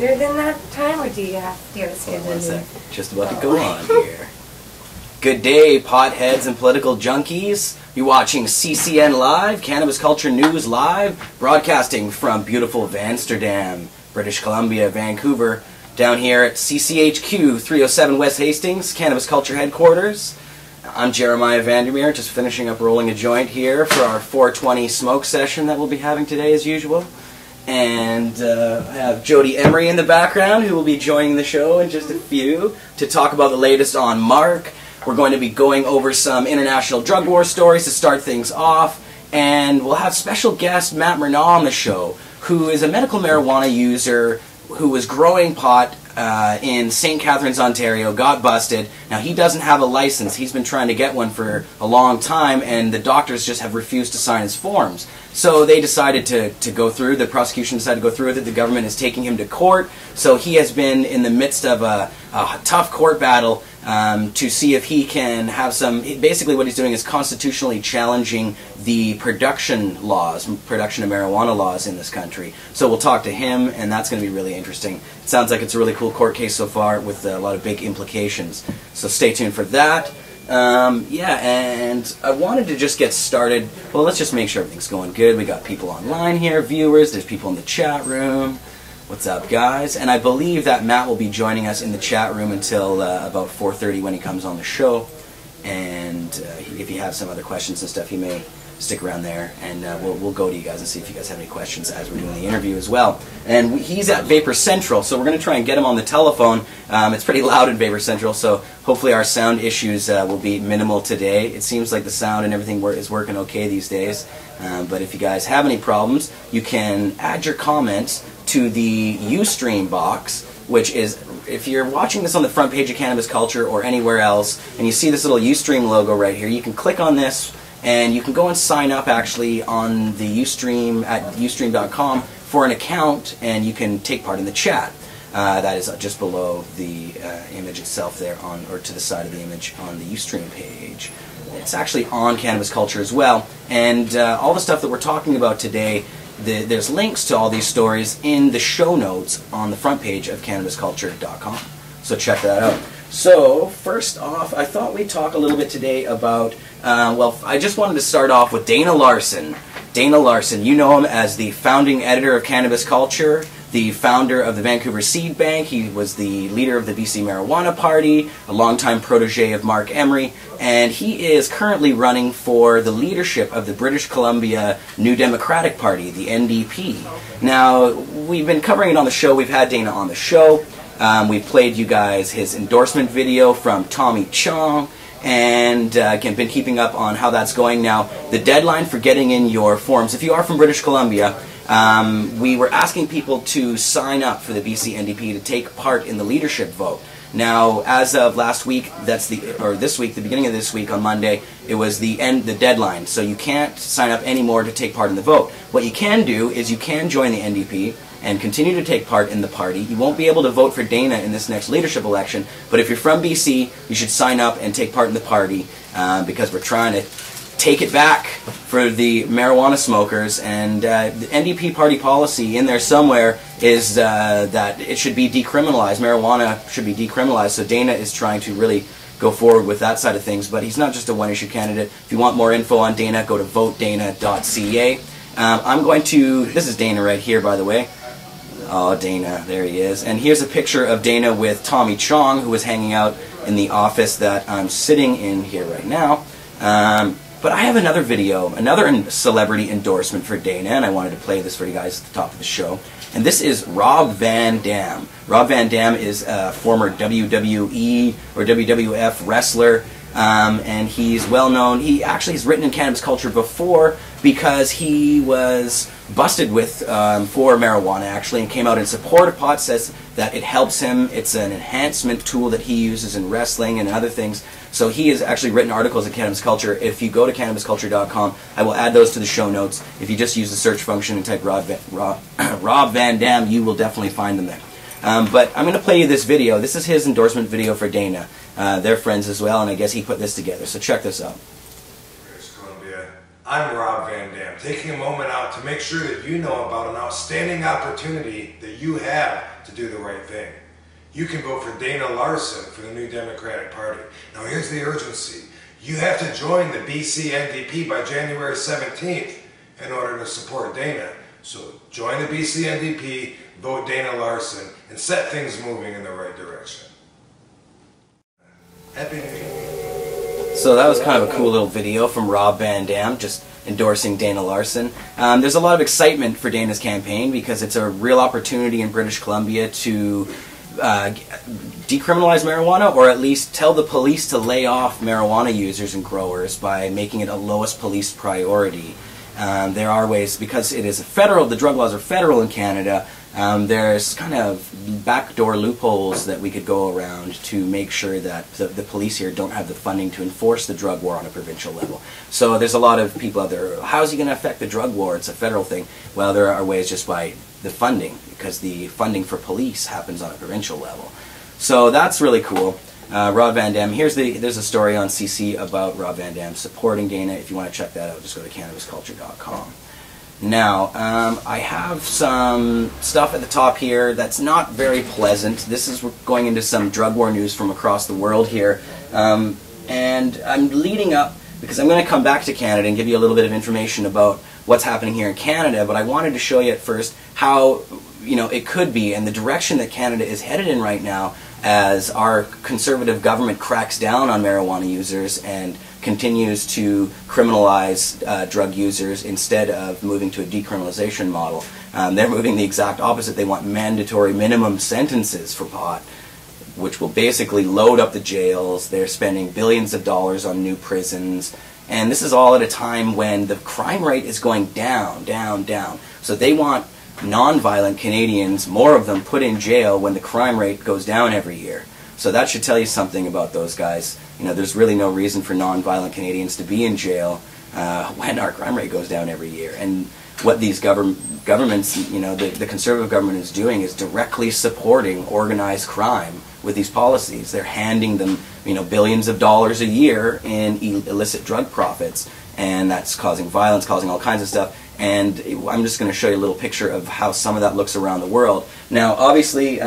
later than that time, or do you have to say One sec. Just about to go on here. Good day, potheads and political junkies. You're watching CCN Live, Cannabis Culture News Live, broadcasting from beautiful Amsterdam, British Columbia, Vancouver, down here at CCHQ 307 West Hastings, Cannabis Culture Headquarters. I'm Jeremiah Vandermeer, just finishing up rolling a joint here for our 420 smoke session that we'll be having today as usual. And I have Jodie Emery in the background, who will be joining the show in just a few to talk about the latest on Marc. We're going to be going over some international drug war stories to start things off, and we'll have special guest Matt Murnau on the show, who is a medical marijuana user who was growing pot in St. Catharines, Ontario, got busted. Now, he doesn't have a license. He's been trying to get one for a long time, and the doctors just have refused to sign his forms. So they decided to go through, the prosecution decided to go through with it. The government is taking him to court. So he has been in the midst of a tough court battle to see if he can have some, basically what he's doing is constitutionally challenging the production laws, production of marijuana laws in this country. So we'll talk to him, and that's going to be really interesting. It sounds like it's a really cool court case so far with a lot of big implications. So stay tuned for that. Yeah, and I wanted to just get started. Well, let's just make sure everything's going good. We got people online here, viewers. There's people in the chat room. What's up, guys? And I believe that Matt will be joining us in the chat room until about 4:30 when he comes on the show. And if you have some other questions and stuff, he may stick around there, and we'll go to you guys and see if you guys have any questions as we're doing the interview as well. And he's at Vapor Central, so we're going to try and get him on the telephone. It's pretty loud in Vapor Central, so hopefully our sound issues will be minimal today. It seems like the sound and everything is working okay these days, but if you guys have any problems, you can add your comments to the Ustream box, which is, if you're watching this on the front page of Cannabis Culture or anywhere else, and you see this little Ustream logo right here, you can click on this, and you can go and sign up actually on the Ustream at ustream.com for an account, and you can take part in the chat. That is just below the image itself there, or to the side of the image on the Ustream page. It's actually on Cannabis Culture as well, and all the stuff that we're talking about today, there's links to all these stories in the show notes on the front page of cannabisculture.com. So check that out. So, first off, I thought we'd talk a little bit today about, well, I just wanted to start off with Dana Larson. Dana Larson, you know him as the founding editor of Cannabis Culture, the founder of the Vancouver Seed Bank. He was the leader of the BC Marijuana Party, a longtime protege of Marc Emery, and he is currently running for the leadership of the British Columbia New Democratic Party, the NDP. Now, we've been covering it on the show. We've had Dana on the show. We've played you guys his endorsement video from Tommy Chong, and again, been keeping up on how that's going. Now, the deadline for getting in your forms, if you are from British Columbia, we were asking people to sign up for the BC NDP to take part in the leadership vote. Now, as of last week, this week, the beginning of this week on Monday, it was the deadline. So you can't sign up anymore to take part in the vote. What you can do is you can join the NDP and continue to take part in the party. You won't be able to vote for Dana in this next leadership election, but if you're from BC, you should sign up and take part in the party because we're trying to take it back for the marijuana smokers, and the NDP party policy in there somewhere is that it should be decriminalized. Marijuana should be decriminalized, so Dana is trying to really go forward with that side of things, but he's not just a one-issue candidate. If you want more info on Dana, go to votedana.ca. This is Dana right here, by the way. Oh, Dana, there he is. And here's a picture of Dana with Tommy Chong, who was hanging out in the office that I'm sitting in here right now. But I have another video, another celebrity endorsement for Dana, and I wanted to play this for you guys at the top of the show. And this is Rob Van Dam. Rob Van Dam is a former WWE or WWF wrestler, and he's well known. He actually has written in Cannabis Culture before because he was busted with for marijuana actually, and came out in support of pot. Says that it helps him. It's an enhancement tool that he uses in wrestling and other things. So he has actually written articles at Cannabis Culture. If you go to cannabisculture.com, I will add those to the show notes. If you just use the search function and type Rob Van Dam, you will definitely find them there. But I'm going to play you this video. This is his endorsement video for Dana. They're friends as well, and I guess he put this together. So check this out. British Columbia. I'm Rob Van Dam. am taking a moment out to make sure that you know about an outstanding opportunity that you have to do the right thing. You can vote for Dana Larson for the new Democratic Party. Now here's the urgency. You have to join the BC NDP by January 17th in order to support Dana. So join the BC NDP, vote Dana Larson, and set things moving in the right direction. Happy New Year. So that was kind of a cool little video from Rob Van Dam, just endorsing Dana Larson. There's a lot of excitement for Dana's campaign because it's a real opportunity in British Columbia to decriminalize marijuana, or at least tell the police to lay off marijuana users and growers by making it a lowest police priority. There are ways, because it is federal, the drug laws are federal in Canada, there's kind of backdoor loopholes that we could go around to make sure that the police here don't have the funding to enforce the drug war on a provincial level. So there's a lot of people out there, how's it going to affect the drug war? It's a federal thing. Well, there are ways just by the funding, because the funding for police happens on a provincial level. So that's really cool. Rob Van Dam, there's a story on CC about Rob Van Dam supporting Dana. If you want to check that out, just go to cannabisculture.com. Now, I have some stuff at the top here that's not very pleasant. This is going into some drug war news from across the world here. And I'm leading up, because I'm going to come back to Canada and give you a little bit of information about what's happening here in Canada, but I wanted to show you at first how, it could be, and the direction that Canada is headed in right now as our conservative government cracks down on marijuana users and continues to criminalize drug users instead of moving to a decriminalization model. They're moving the exact opposite. They want mandatory minimum sentences for pot, which will basically load up the jails. They're spending billions of dollars on new prisons. And this is all at a time when the crime rate is going down, down, down. So they want non-violent Canadians, more of them, put in jail when the crime rate goes down every year. So that should tell you something about those guys. There's really no reason for non-violent Canadians to be in jail when our crime rate goes down every year. And what these governments, the conservative government is doing is directly supporting organized crime with these policies. They're handing them, billions of dollars a year in illicit drug profits, and that's causing violence, causing all kinds of stuff. And I'm just going to show you a little picture of how some of that looks around the world. Now, obviously,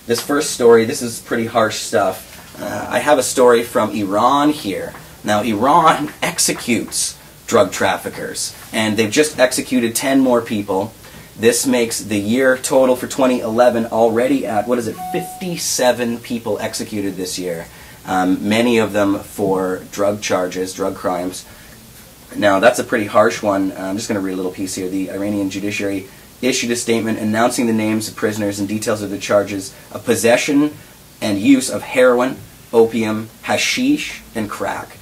this first story, this is pretty harsh stuff. I have a story from Iran here. Now, Iran executes drug traffickers, and they've just executed 10 more people. This makes the year total for 2011 already at, 57 people executed this year. Many of them for drug charges, drug crimes. Now, that's a pretty harsh one. I'm just going to read a little piece here. The Iranian judiciary issued a statement announcing the names of prisoners and details of the charges of possession and use of heroin, opium, hashish, and crack,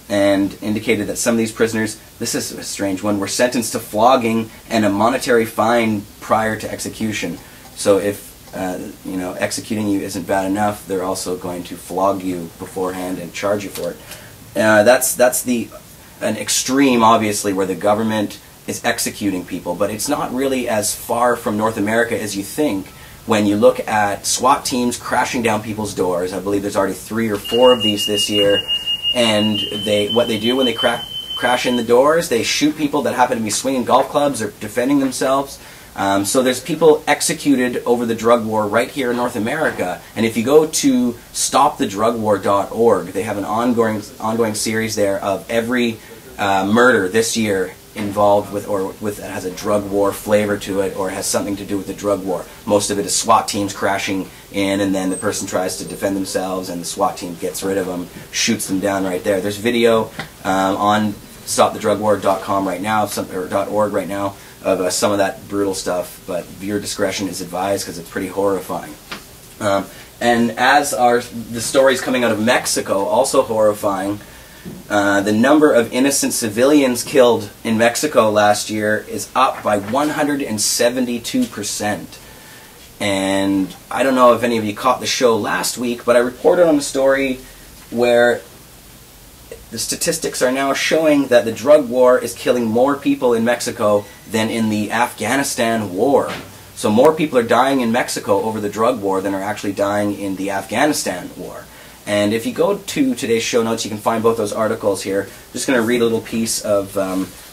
and indicated that some of these prisoners, this is a strange one, were sentenced to flogging and a monetary fine prior to execution. So if executing you isn't bad enough, they're also going to flog you beforehand and charge you for it. That's an extreme, obviously, where the government is executing people, but it's not really as far from North America as you think when you look at SWAT teams crashing down people's doors. I believe there's already 3 or 4 of these this year, and what they do when they crash in the doors, they shoot people that happen to be swinging golf clubs or defending themselves. So there's people executed over the drug war right here in North America, and if you go to stopthedrugwar.org, they have an ongoing series there of every murder this year involved with that has a drug war flavor to it or has something to do with the drug war. Most of it is SWAT teams crashing in, and then the person tries to defend themselves and the SWAT team gets rid of them, shoots them down right there. There's video on stopthedrugwar.com right now, or .org right now, of some of that brutal stuff, but viewer discretion is advised because it's pretty horrifying. And as the stories coming out of Mexico, also horrifying. The number of innocent civilians killed in Mexico last year is up by 172%. And I don't know if any of you caught the show last week, but I reported on a story where the statistics are now showing that the drug war is killing more people in Mexico than in the Afghanistan war. So more people are dying in Mexico over the drug war than are actually dying in the Afghanistan war. And if you go to today's show notes, you can find both those articles here. I'm just going to read a little piece of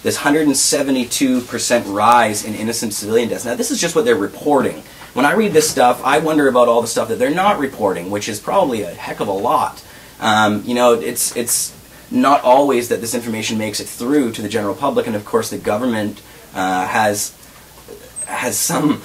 this 172% rise in innocent civilian deaths. Now, this is just what they're reporting. When I read this stuff, I wonder about all the stuff that they're not reporting, which is probably a heck of a lot. You know, it's not always that this information makes it through to the general public, and of course the government has some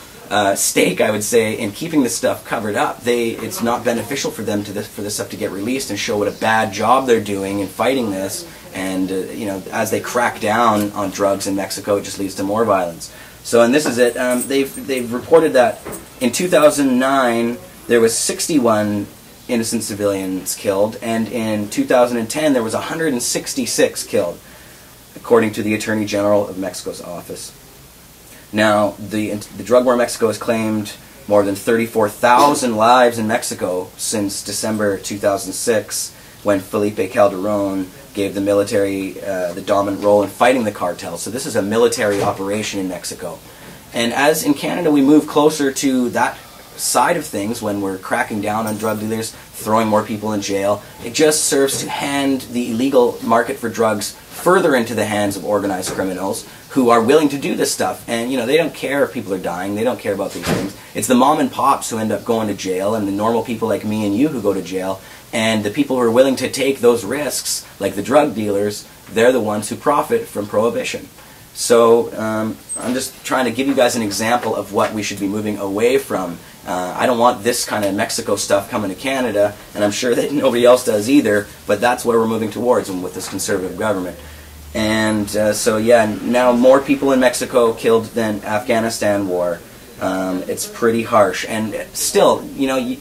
stake, I would say, in keeping this stuff covered up. It's not beneficial for them for this stuff to get released and show what a bad job they're doing in fighting this. And you know, as they crack down on drugs in Mexico, it just leads to more violence. So, and this is it. They've reported that in 2009 there was 61 innocent civilians killed, and in 2010 there was 166 killed, according to the Attorney General of Mexico's office. Now, the drug war in Mexico has claimed more than 34,000 lives in Mexico since December 2006, when Felipe Calderon gave the military the dominant role in fighting the cartels. So this is a military operation in Mexico. And as in Canada we move closer to that side of things, when we're cracking down on drug dealers, throwing more people in jail, it just serves to hand the illegal market for drugs further into the hands of organized criminals who are willing to do this stuff. And you know, they don't care if people are dying, they don't care about these things. It's the mom and pops who end up going to jail, and the normal people like me and you who go to jail, and the people who are willing to take those risks, like the drug dealers, they're the ones who profit from prohibition. So I'm just trying to give you guys an example of what we should be moving away from. I don't want this kind of Mexico stuff coming to Canada, and I'm sure that nobody else does either, but that's where we're moving towards with this conservative government. And so yeah, now more people in Mexico killed than Afghanistan war. It's pretty harsh. And still, you know,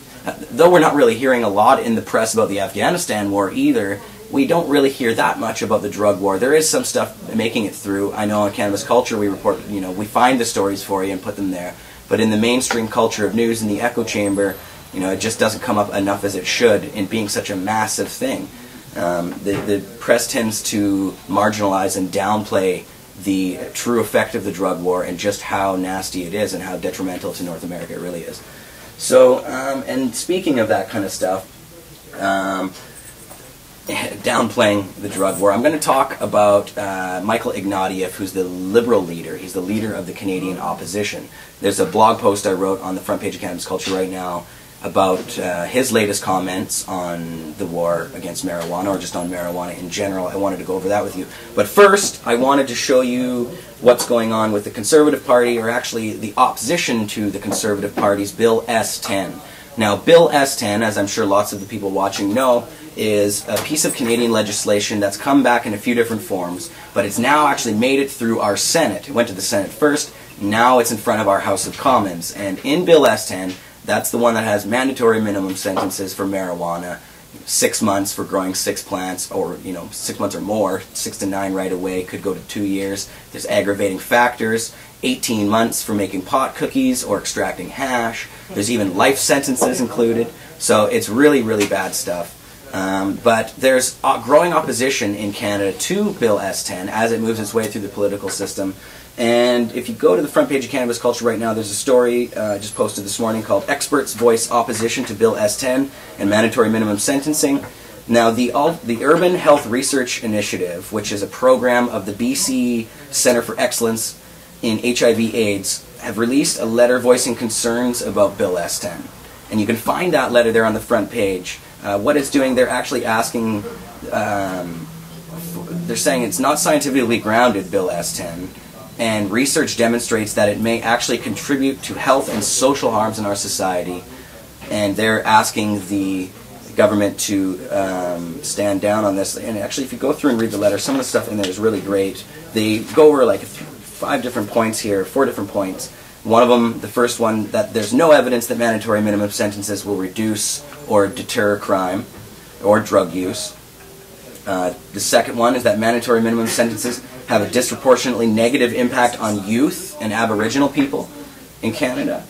though we're not really hearing a lot in the press about the Afghanistan war either, we don't really hear that much about the drug war. There is some stuff making it through. I know on Cannabis Culture we report, you know, we find the stories for you and put them there. But in the mainstream culture of news, in the echo chamber, you know, it just doesn't come up enough as it should in being such a massive thing. The press tends to marginalize and downplay the true effect of the drug war and just how nasty it is and how detrimental to North America it really is. So, and speaking of that kind of stuff, downplaying the drug war, I'm going to talk about Michael Ignatieff, who's the Liberal leader. He's the leader of the Canadian opposition. There's a blog post I wrote on the front page of Cannabis Culture right now about his latest comments on the war against marijuana, or just on marijuana in general. I wanted to go over that with you. But first, I wanted to show you what's going on with the Conservative Party, or actually the opposition to the Conservative Party's Bill S-10. Now, Bill S-10, as I'm sure lots of the people watching know, is a piece of Canadian legislation that's come back in a few different forms, but it's now actually made it through our Senate. It went to the Senate first, now it's in front of our House of Commons. And in Bill S-10, that's the one that has mandatory minimum sentences for marijuana, 6 months for growing 6 plants, or 6 months or more, 6 to 9 right away, could go to 2 years. There's aggravating factors, 18 months for making pot cookies or extracting hash. There's even life sentences included. So it's really, really bad stuff. But there's growing opposition in Canada to Bill S-10 as it moves its way through the political system. And if you go to the front page of Cannabis Culture right now, there's a story just posted this morning called Experts Voice Opposition to Bill S-10 and Mandatory Minimum Sentencing. Now, the Urban Health Research Initiative, which is a program of the BC Centre for Excellence in HIV/AIDS, have released a letter voicing concerns about Bill S-10. And you can find that letter there on the front page. What it's doing, they're actually asking, they're saying it's not scientifically grounded, Bill S-10, and research demonstrates that it may actually contribute to health and social harms in our society, and they're asking the government to stand down on this. And actually, if you go through and read the letter, some of the stuff in there is really great. They go over like 5 different points here, 4 different points. One of them, the first one, that there's no evidence that mandatory minimum sentences will reduce or deter crime or drug use. The second one is that mandatory minimum sentences have a disproportionately negative impact on youth and Aboriginal people in Canada.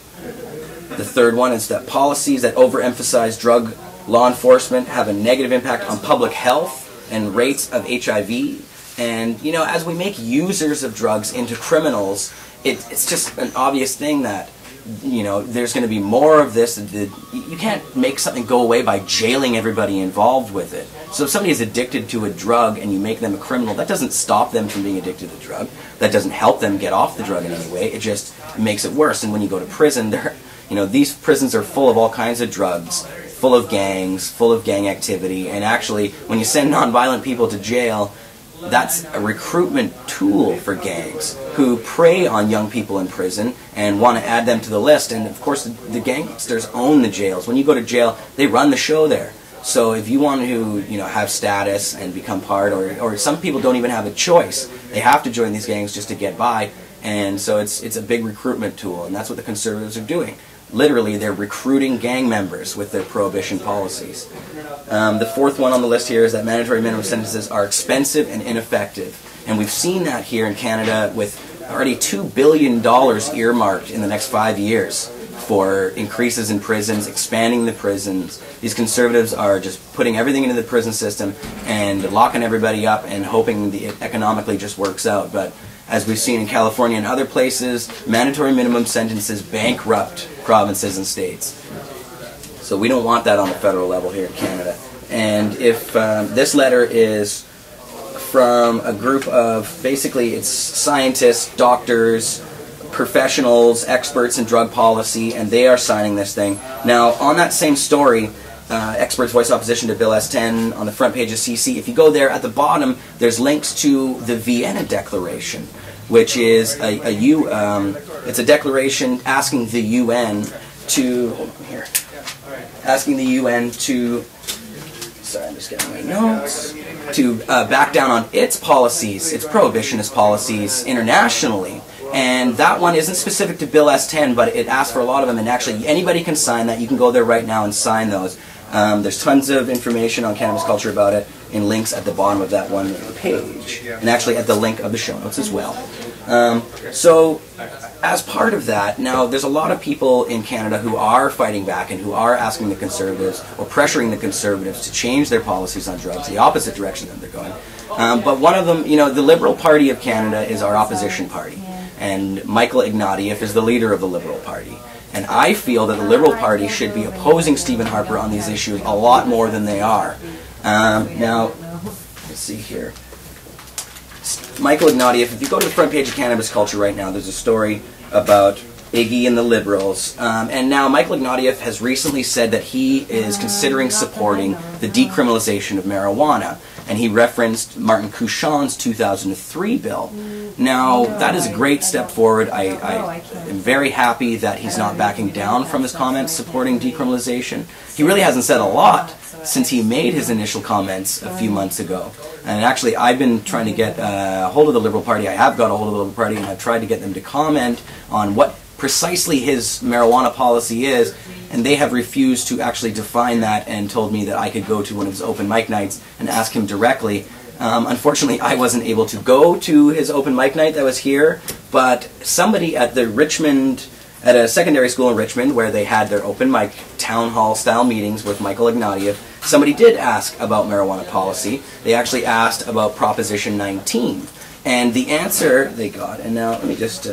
The third one is that policies that overemphasize drug law enforcement have a negative impact on public health and rates of HIV. And, you know, as we make users of drugs into criminals, it's just an obvious thing that you know, there's going to be more of this. You can't make something go away by jailing everybody involved with it. So if somebody is addicted to a drug and you make them a criminal, that doesn't stop them from being addicted to the drug. That doesn't help them get off the drug in any way. It just makes it worse. And when you go to prison, you know, these prisons are full of all kinds of drugs, full of gangs, full of gang activity. And actually, when you send nonviolent people to jail, that's a recruitment tool for gangs who prey on young people in prison and want to add them to the list. And of course, the gangsters own the jails. When you go to jail, they run the show there. So if you want to, you know, have status and become part, or some people don't even have a choice, they have to join these gangs just to get by. And so it's a big recruitment tool, and that's what the Conservatives are doing. Literally, they're recruiting gang members with their prohibition policies. The fourth one on the list here is that mandatory minimum sentences are expensive and ineffective. And we've seen that here in Canada with already $2 billion earmarked in the next 5 years for increases in prisons, expanding the prisons. These Conservatives are just putting everything into the prison system and locking everybody up and hoping it economically just works out. But as we've seen in California and other places, mandatory minimum sentences bankrupt provinces and states. So we don't want that on the federal level here in Canada. And if this letter is from a group of, basically it's scientists, doctors, professionals, experts in drug policy, and they are signing this thing. Now, on that same story, Experts Voice Opposition to Bill S10 on the front page of CC, if you go there, at the bottom, there's links to the Vienna Declaration, which is it's a declaration asking the UN to, hold on here, asking the UN to, sorry, I'm just getting my notes, to back down on its policies, its prohibitionist policies internationally. And that one isn't specific to Bill S10, but it asks for a lot of them, and actually anybody can sign that. You can go there right now and sign those. There's tons of information on cannabis culture about it in links at the bottom of that one page, and actually at the link of the show notes as well. So as part of that, now there's a lot of people in Canada who are fighting back and who are asking the Conservatives or pressuring the Conservatives to change their policies on drugs, the opposite direction that they're going. But one of them, you know, the Liberal Party of Canada is our opposition party. And Michael Ignatieff is the leader of the Liberal Party. And I feel that the Liberal Party should be opposing Stephen Harper on these issues a lot more than they are. Now, let's see here. Michael Ignatieff, if you go to the front page of Cannabis Culture right now, there's a story about Iggy and the Liberals. And now Michael Ignatieff has recently said that he is considering supporting the decriminalization of marijuana. And he referenced Martin Couchon's 2003 bill. Now, that is a great step forward. I am very happy that he's not backing down from his comments supporting decriminalization. He really hasn't said a lot since he made his initial comments a few months ago. And actually, I've been trying to get a hold of the Liberal Party. I have got a hold of the Liberal Party, and I've tried to get them to comment on what precisely his marijuana policy is, and they have refused to actually define that and told me that I could go to one of his open mic nights and ask him directly. Unfortunately, I wasn't able to go to his open mic night that was here, but somebody at the Richmond, at a secondary school in Richmond where they had their open mic town hall style meetings with Michael Ignatieff, somebody did ask about marijuana policy. They actually asked about Proposition 19. And the answer they got, and now let me just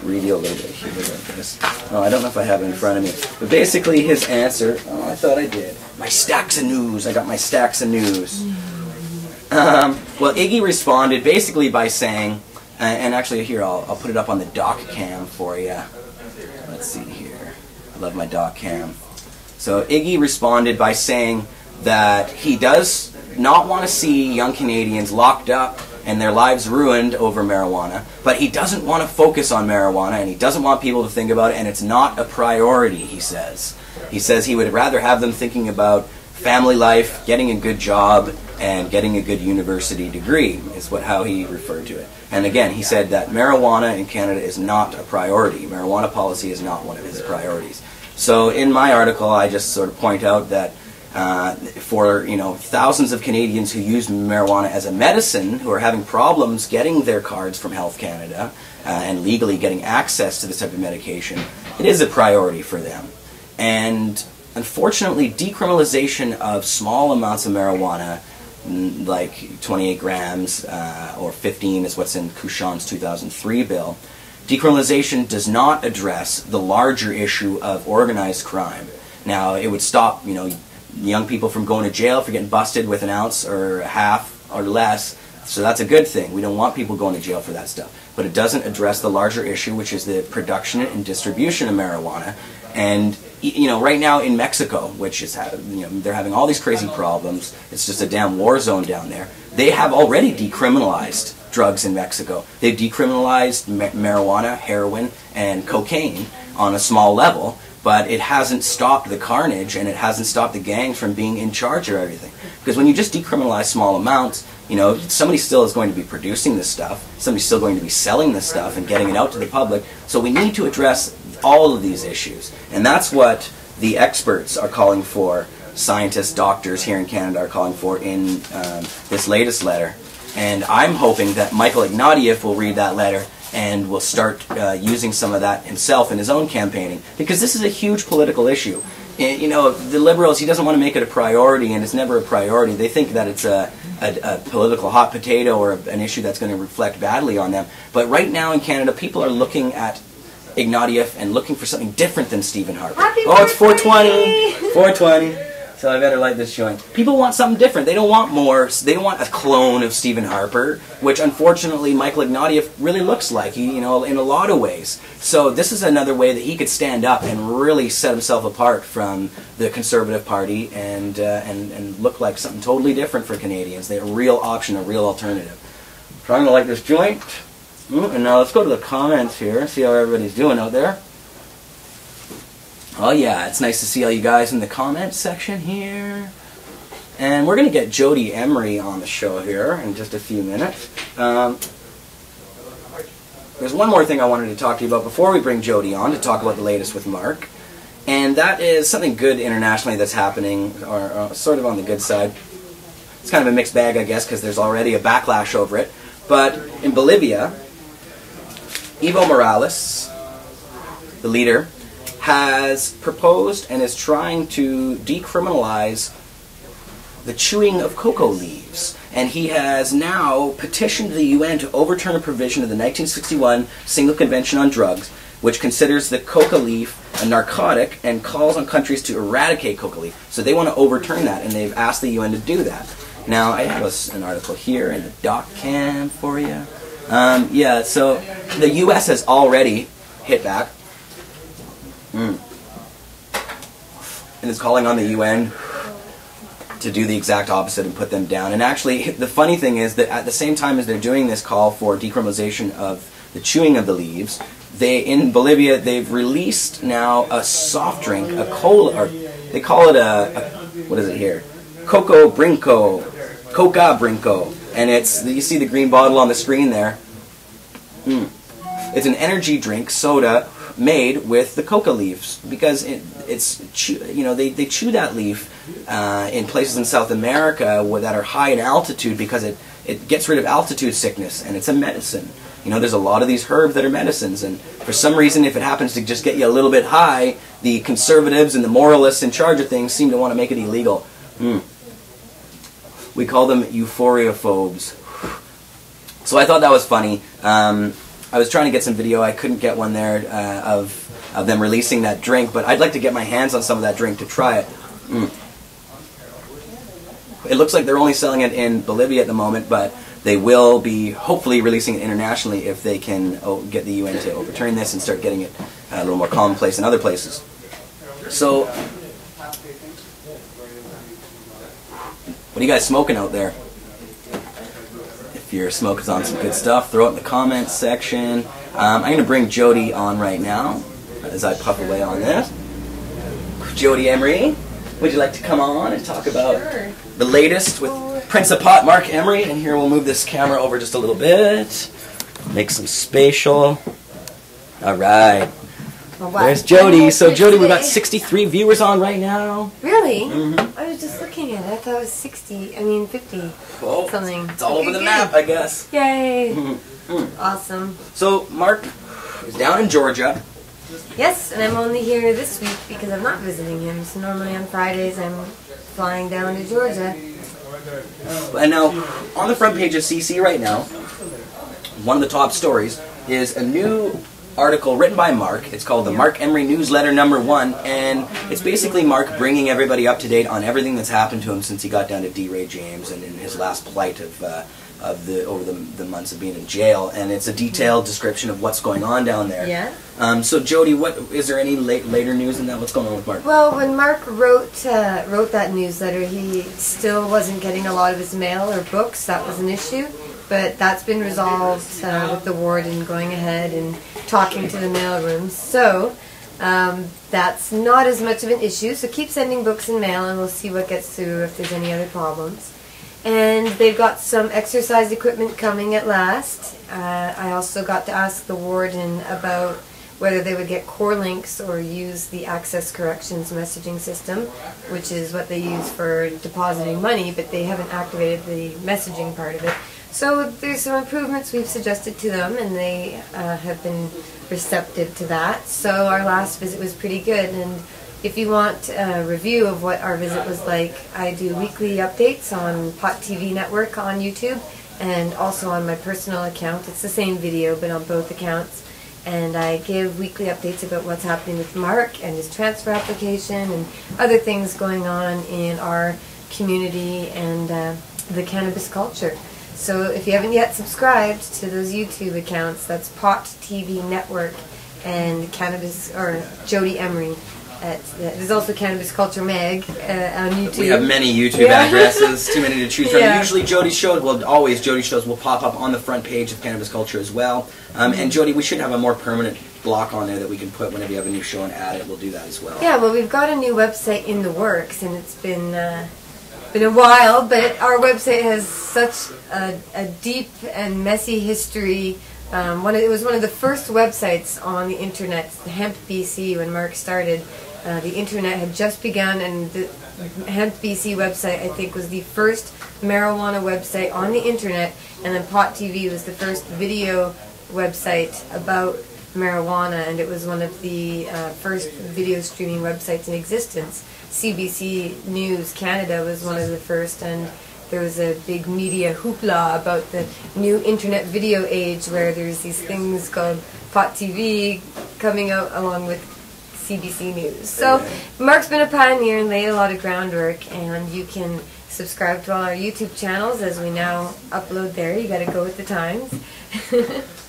read you a little bit here about this. Oh, I don't know if I have it in front of me. But basically his answer, oh, I thought I did. My stacks of news. I got my stacks of news. Well, Iggy responded basically by saying, and actually here, I'll put it up on the doc cam for you. Let's see here. I love my doc cam. So Iggy responded by saying that he does not want to see young Canadians locked up and their lives ruined over marijuana, but he doesn't want to focus on marijuana, and he doesn't want people to think about it, and it's not a priority, he says. He says he would rather have them thinking about family life, getting a good job, and getting a good university degree, is how he referred to it. And again, he said that marijuana in Canada is not a priority. Marijuana policy is not one of his priorities. So in my article, I just sort of point out that for thousands of Canadians who use marijuana as a medicine, who are having problems getting their cards from Health Canada and legally getting access to this type of medication, it is a priority for them. And unfortunately, decriminalization of small amounts of marijuana, like 28 grams or 15 is what's in Couchon's 2003 bill, decriminalization does not address the larger issue of organized crime. Now, it would stop, young people from going to jail for getting busted with an ounce or a half or less. So that's a good thing. We don't want people going to jail for that stuff. But it doesn't address the larger issue, which is the production and distribution of marijuana. And right now in Mexico, which is they're having all these crazy problems. It's just a damn war zone down there. They have already decriminalized drugs in Mexico. They've decriminalized marijuana, heroin, and cocaine on a small level. But it hasn't stopped the carnage, and it hasn't stopped the gangs from being in charge of everything. Because when you just decriminalize small amounts, somebody still is going to be producing this stuff. Somebody's still going to be selling this stuff and getting it out to the public. So we need to address all of these issues. And that's what the experts are calling for. Scientists, doctors here in Canada are calling for in this latest letter. And I'm hoping that Michael Ignatieff will read that letter and will start using some of that himself in his own campaigning, because this is a huge political issue. And, the Liberals, he doesn't want to make it a priority, and it's never a priority. They think that it's a political hot potato or an issue that's going to reflect badly on them. But right now in Canada, people are looking at Ignatieff and looking for something different than Stephen Harper. It's 420! 420. So I better light this joint. People want something different. They don't want more. They don't want a clone of Stephen Harper, which unfortunately Michael Ignatieff really looks like, in a lot of ways. So this is another way that he could stand up and really set himself apart from the Conservative Party and look like something totally different for Canadians. They're a real option, a real alternative. Trying to light this joint. And now let's go to the comments here and see how everybody's doing out there. Oh yeah, it's nice to see all you guys in the comments section here. And we're going to get Jodie Emery on the show here in just a few minutes. There's one more thing I wanted to talk to you about before we bring Jodie on to talk about the latest with Marc. And that is something good internationally that's happening, or sort of on the good side. It's kind of a mixed bag, I guess, because there's already a backlash over it. But in Bolivia, Evo Morales, the leader, has proposed and is trying to decriminalize the chewing of cocoa leaves. And he has now petitioned the UN to overturn a provision of the 1961 Single Convention on Drugs, which considers the coca leaf a narcotic and calls on countries to eradicate coca leaf. So they want to overturn that, and they've asked the UN to do that. Now, I have an article here in the doc cam for you. Yeah, so the US has already hit back. And it's calling on the UN to do the exact opposite and put them down. And actually, the funny thing is that at the same time as they're doing this call for decriminalization of the chewing of the leaves, in Bolivia, they've released now a soft drink, a cola, or they call it what is it here? Coca Brinco. And you see the green bottle on the screen there. It's an energy drink, soda, made with the coca leaves, because they chew that leaf in places in South America that are high in altitude, because it gets rid of altitude sickness, and it's a medicine. There's a lot of these herbs that are medicines, and for some reason, if it happens to just get you a little bit high, the conservatives and the moralists in charge of things seem to want to make it illegal. We call them euphoriophobes. So I thought that was funny. I was trying to get some video. I couldn't get one there of them releasing that drink, but I'd like to get my hands on some of that drink to try it. It looks like they're only selling it in Bolivia at the moment, but they will be hopefully releasing it internationally if they can get the UN to overturn this and start getting it a little more commonplace in other places. So, what are you guys smoking out there? If you're smoking on some good stuff, throw it in the comments section. I'm going to bring Jodie on right now as I puff away on this. Jodie Emery, would you like to come on and talk about the latest with Prince of Pot, Marc Emery? And here we'll move this camera over just a little bit. Make some spatial. All right. Oh, wow. There's Jodie. So Jodie, we've got 63 viewers on right now. Really? Mm-hmm. I was just looking at it. I thought it was 50 oh, something. It's all over the map, I guess. Yay. Mm-hmm. Awesome. So Marc is down in Georgia. Yes, and I'm only here this week because I'm not visiting him. So normally on Fridays I'm flying down to Georgia. And now, on the front page of CC right now, one of the top stories is a new article written by Marc. It's called the Marc Emery Newsletter #1, and it's basically Marc bringing everybody up to date on everything that's happened to him since he got down to D. Ray James and in his last plight over the months of being in jail. And it's a detailed description of what's going on down there. Yeah. So Jodie, is there any later news in that? What's going on with Marc? Well, when Marc wrote that newsletter, he still wasn't getting a lot of his mail or books. That was an issue. But that's been resolved with the warden going ahead and talking to the mailrooms. So that's not as much of an issue. So keep sending books and mail, and we'll see what gets through if there's any other problems. And they've got some exercise equipment coming at last. I also got to ask the warden about whether they would get core links or use the Access Corrections messaging system, which is what they use for depositing money, but they haven't activated the messaging part of it. So there's some improvements we've suggested to them, and they have been receptive to that. So our last visit was pretty good, and if you want a review of what our visit was like, I do weekly updates on Pot TV Network on YouTube, and also on my personal account. It's the same video, but on both accounts. And I give weekly updates about what's happening with Marc and his transfer application and other things going on in our community and the cannabis culture. So if you haven't yet subscribed to those YouTube accounts, that's Pot TV Network and Cannabis, or Jodie Emery. There's also Cannabis Culture Mag on YouTube. We have many YouTube addresses, too many to choose from. Usually Jodie's shows, Jodie's shows will pop up on the front page of Cannabis Culture as well. And Jodie, we should have a more permanent block on there that we can put whenever you have a new show and add it. We'll do that as well. Yeah, well, we've got a new website in the works, and it's been a while, but our website has such a deep and messy history. It was one of the first websites on the internet, Hemp BC, when Marc started. The internet had just begun, and the Hemp BC website, I think, was the first marijuana website on the internet, and then Pot TV was the first video website about marijuana, and it was one of the first video streaming websites in existence. CBC News Canada was one of the first, and there was a big media hoopla about the new internet video age, where there's these things called Pot TV coming out along with CBC News. So Marc's been a pioneer and laid a lot of groundwork, and you can subscribe to all our YouTube channels as we now upload there. You got to go with the times.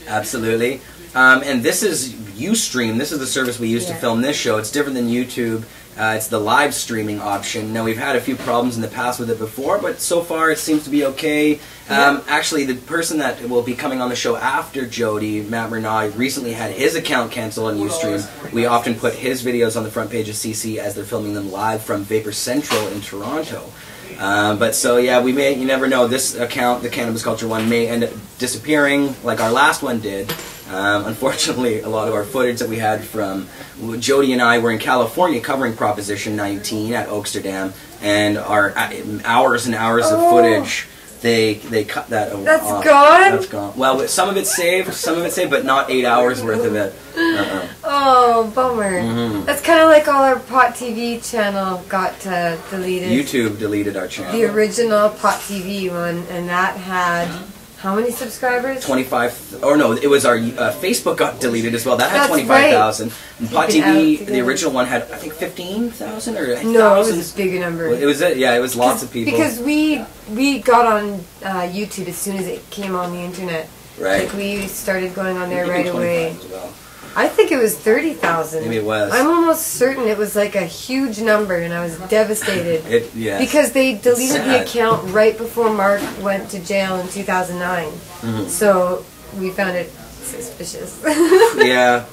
Absolutely. And this is Ustream. This is the service we use to film this show. It's different than YouTube. It's the live streaming option. Now, we've had a few problems in the past with it before, but so far it seems to be okay. Actually, the person that will be coming on the show after Jodie, Matt Murnau, recently had his account canceled on Ustream. We often put his videos on the front page of CC as they're filming them live from Vapor Central in Toronto. But so yeah, you never know. This account, the Cannabis Culture one, may end up disappearing like our last one did. Unfortunately, a lot of our footage that we had from Jodie and I were in California covering Proposition 19 at Oaksterdam, and our hours and hours of footage, they cut that off. That's gone? That's gone. Well, some of it's saved, but not 8 hours worth of it. Oh, bummer. That's kind of like all our Pot TV channel got deleted. YouTube deleted our channel. The original Pot TV one, and that had how many subscribers? 25. Or no, it was our Facebook got deleted as well. That had 25,000. And Pot TV, the original one, had I think 15,000 or 1,000. No, it was a bigger number. It was it was lots of people. Because we got on YouTube as soon as it came on the internet. Right. Like we started going on there right away. I think it was 30,000. Maybe it was. I'm almost certain it was like a huge number, and I was devastated. Because they deleted the account right before Marc went to jail in 2009. So we found it suspicious. Yeah.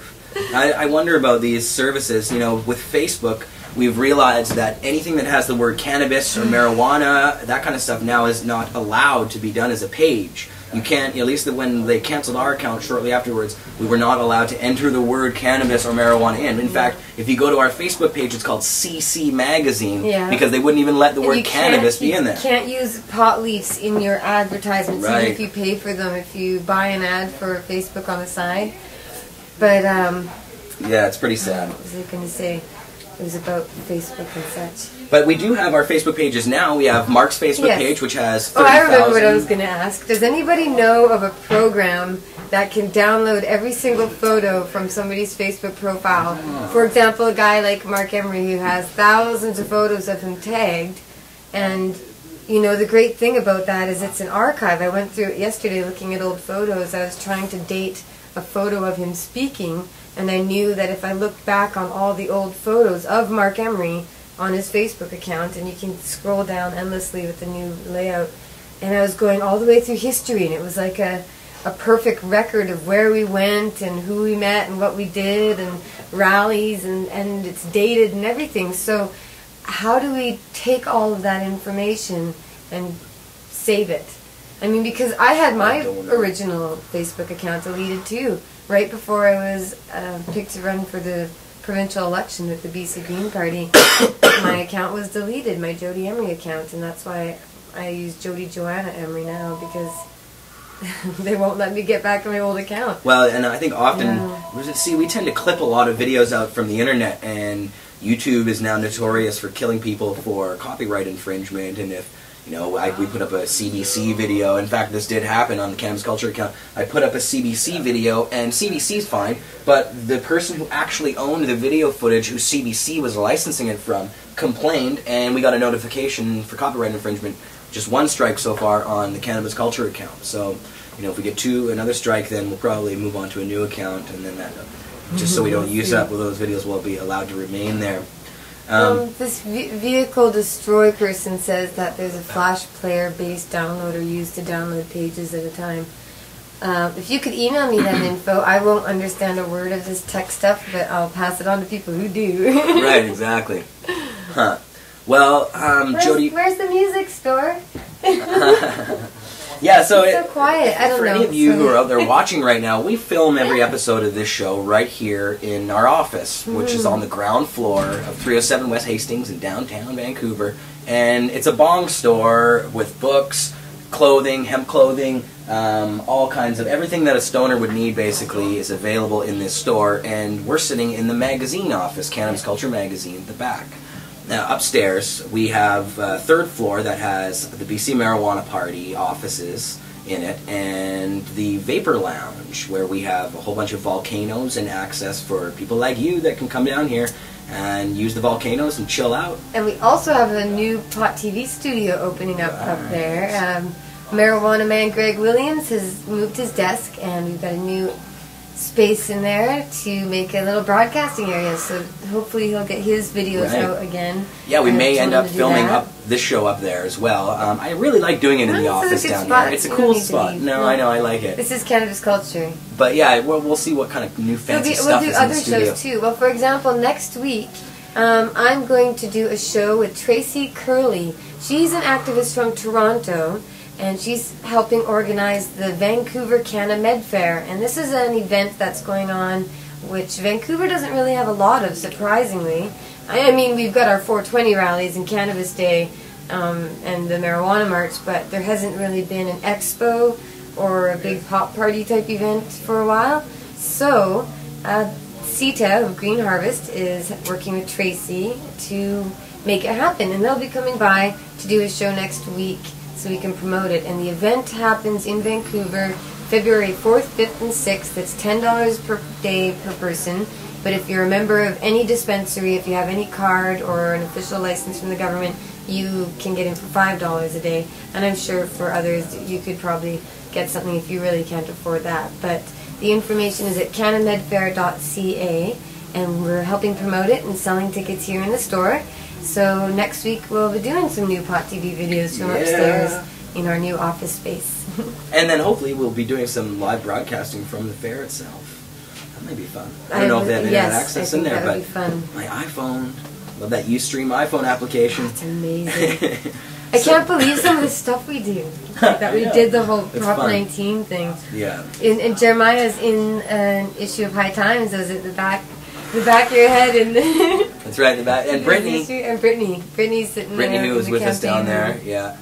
I wonder about these services. You know, with Facebook, we've realized that anything that has the word cannabis or marijuana, that kind of stuff now is not allowed to be done as a page. You can't, at least when they canceled our account shortly afterwards, we were not allowed to enter the word cannabis or marijuana in. In fact, if you go to our Facebook page, it's called CC Magazine, because they wouldn't even let the word cannabis be in there. You can't use pot leaves in your advertisements, even if you pay for them, if you buy an ad for Facebook on the side. But, yeah, it's pretty sad. what was I going to say? it was about Facebook and such. But we do have our Facebook pages now. We have Marc's Facebook Yes. page, which has 30,000. Oh, I remember what I was going to ask. Does anybody know of a program that can download every single photo from somebody's Facebook profile? For example, a guy like Marc Emery who has thousands of photos of him tagged. And, you know, the great thing about that is it's an archive. I went through it yesterday looking at old photos. I was trying to date a photo of him speaking, and I knew that if I looked back on all the old photos of Marc Emery on his Facebook account, and you can scroll down endlessly with the new layout, and I was going all the way through history, and it was like a perfect record of where we went and who we met and what we did and rallies, and it's dated and everything. So how do we take all of that information and save it? I mean, because I had my original Facebook account deleted too, right before I was picked to run for the provincial election with the BC Green Party. My account was deleted, my Jodie Emery account, and that's why I use Jodie Joanna Emery now, because they won't let me get back to my old account. Well, and I think often, see, we tend to clip a lot of videos out from the internet, and YouTube is now notorious for killing people for copyright infringement, and if we put up a CBC video. In fact, this did happen on the Cannabis Culture account. I put up a CBC video, and CBC's fine, but the person who actually owned the video footage, who CBC was licensing it from, complained, and we got a notification for copyright infringement. Just one strike so far on the Cannabis Culture account. So, if we get another strike, then we'll probably move on to a new account, and then that, just so we don't use up, those videos will be allowed to remain there. This vehicle destroy person says that there's a flash player based downloader used to download pages at a time. If you could email me that info, I won't understand a word of this tech stuff, but I'll pass it on to people who do. Right, exactly. Huh. Well, Jodie... Where's the music store? Yeah, so it's so quiet. I don't know. For any of you who are out there watching right now, we film every episode of this show right here in our office, which is on the ground floor of 307 West Hastings in downtown Vancouver. And it's a bong store with books, clothing, hemp clothing, all kinds of everything that a stoner would need basically is available in this store. And we're sitting in the magazine office, Cannabis Culture magazine, at the back. Now, upstairs, we have a third floor that has the BC Marijuana Party offices in it, and the Vapor Lounge, where we have a whole bunch of volcanoes and access for people like you that can come down here and use the volcanoes and chill out. And we also have a new Pot TV studio opening up there. Marijuana man Greg Williams has moved his desk, and we've got a new space in there to make a little broadcasting area, so hopefully he'll get his videos out again. Yeah, we may end up filming up this show up there as well. I really like doing it in the office down there. It's a cool spot. No, I know, I like it. This is Cannabis Culture. But yeah, we'll see what kind of new fancy stuff is in the studio. We'll do other shows too. Well, for example, next week I'm going to do a show with Tracy Curley. She's an activist from Toronto, and she's helping organize the Vancouver Canna Med Fair. And this is an event that's going on which Vancouver doesn't really have a lot of, surprisingly. I mean, we've got our 420 rallies and Cannabis Day and the Marijuana March, but there hasn't really been an expo or a big pop party type event for a while. So, Sita of Green Harvest is working with Tracy to make it happen, and they'll be coming by to do a show next week so we can promote it. And the event happens in Vancouver February 4th, 5th, and 6th. It's $10 per day per person. But if you're a member of any dispensary, if you have any card or an official license from the government, you can get in for $5 a day. And I'm sure for others, you could probably get something if you really can't afford that. But the information is at cannamedfair.ca, and we're helping promote it and selling tickets here in the store. So next week we'll be doing some new Pot TV videos from upstairs in our new office space. And then hopefully we'll be doing some live broadcasting from the fair itself. That might be fun. I don't know if they have internet access in there, but my iPhone, love that Ustream iPhone application. That's amazing. I can't believe some of the stuff we do. Like that we did the whole Prop 19 thing. Yeah. And Jeremiah's in an issue of High Times. Is it the back of your head? And that's right, the back. And Brittany. And Brittany's sitting there. Brittany, who was with us down there. Yeah.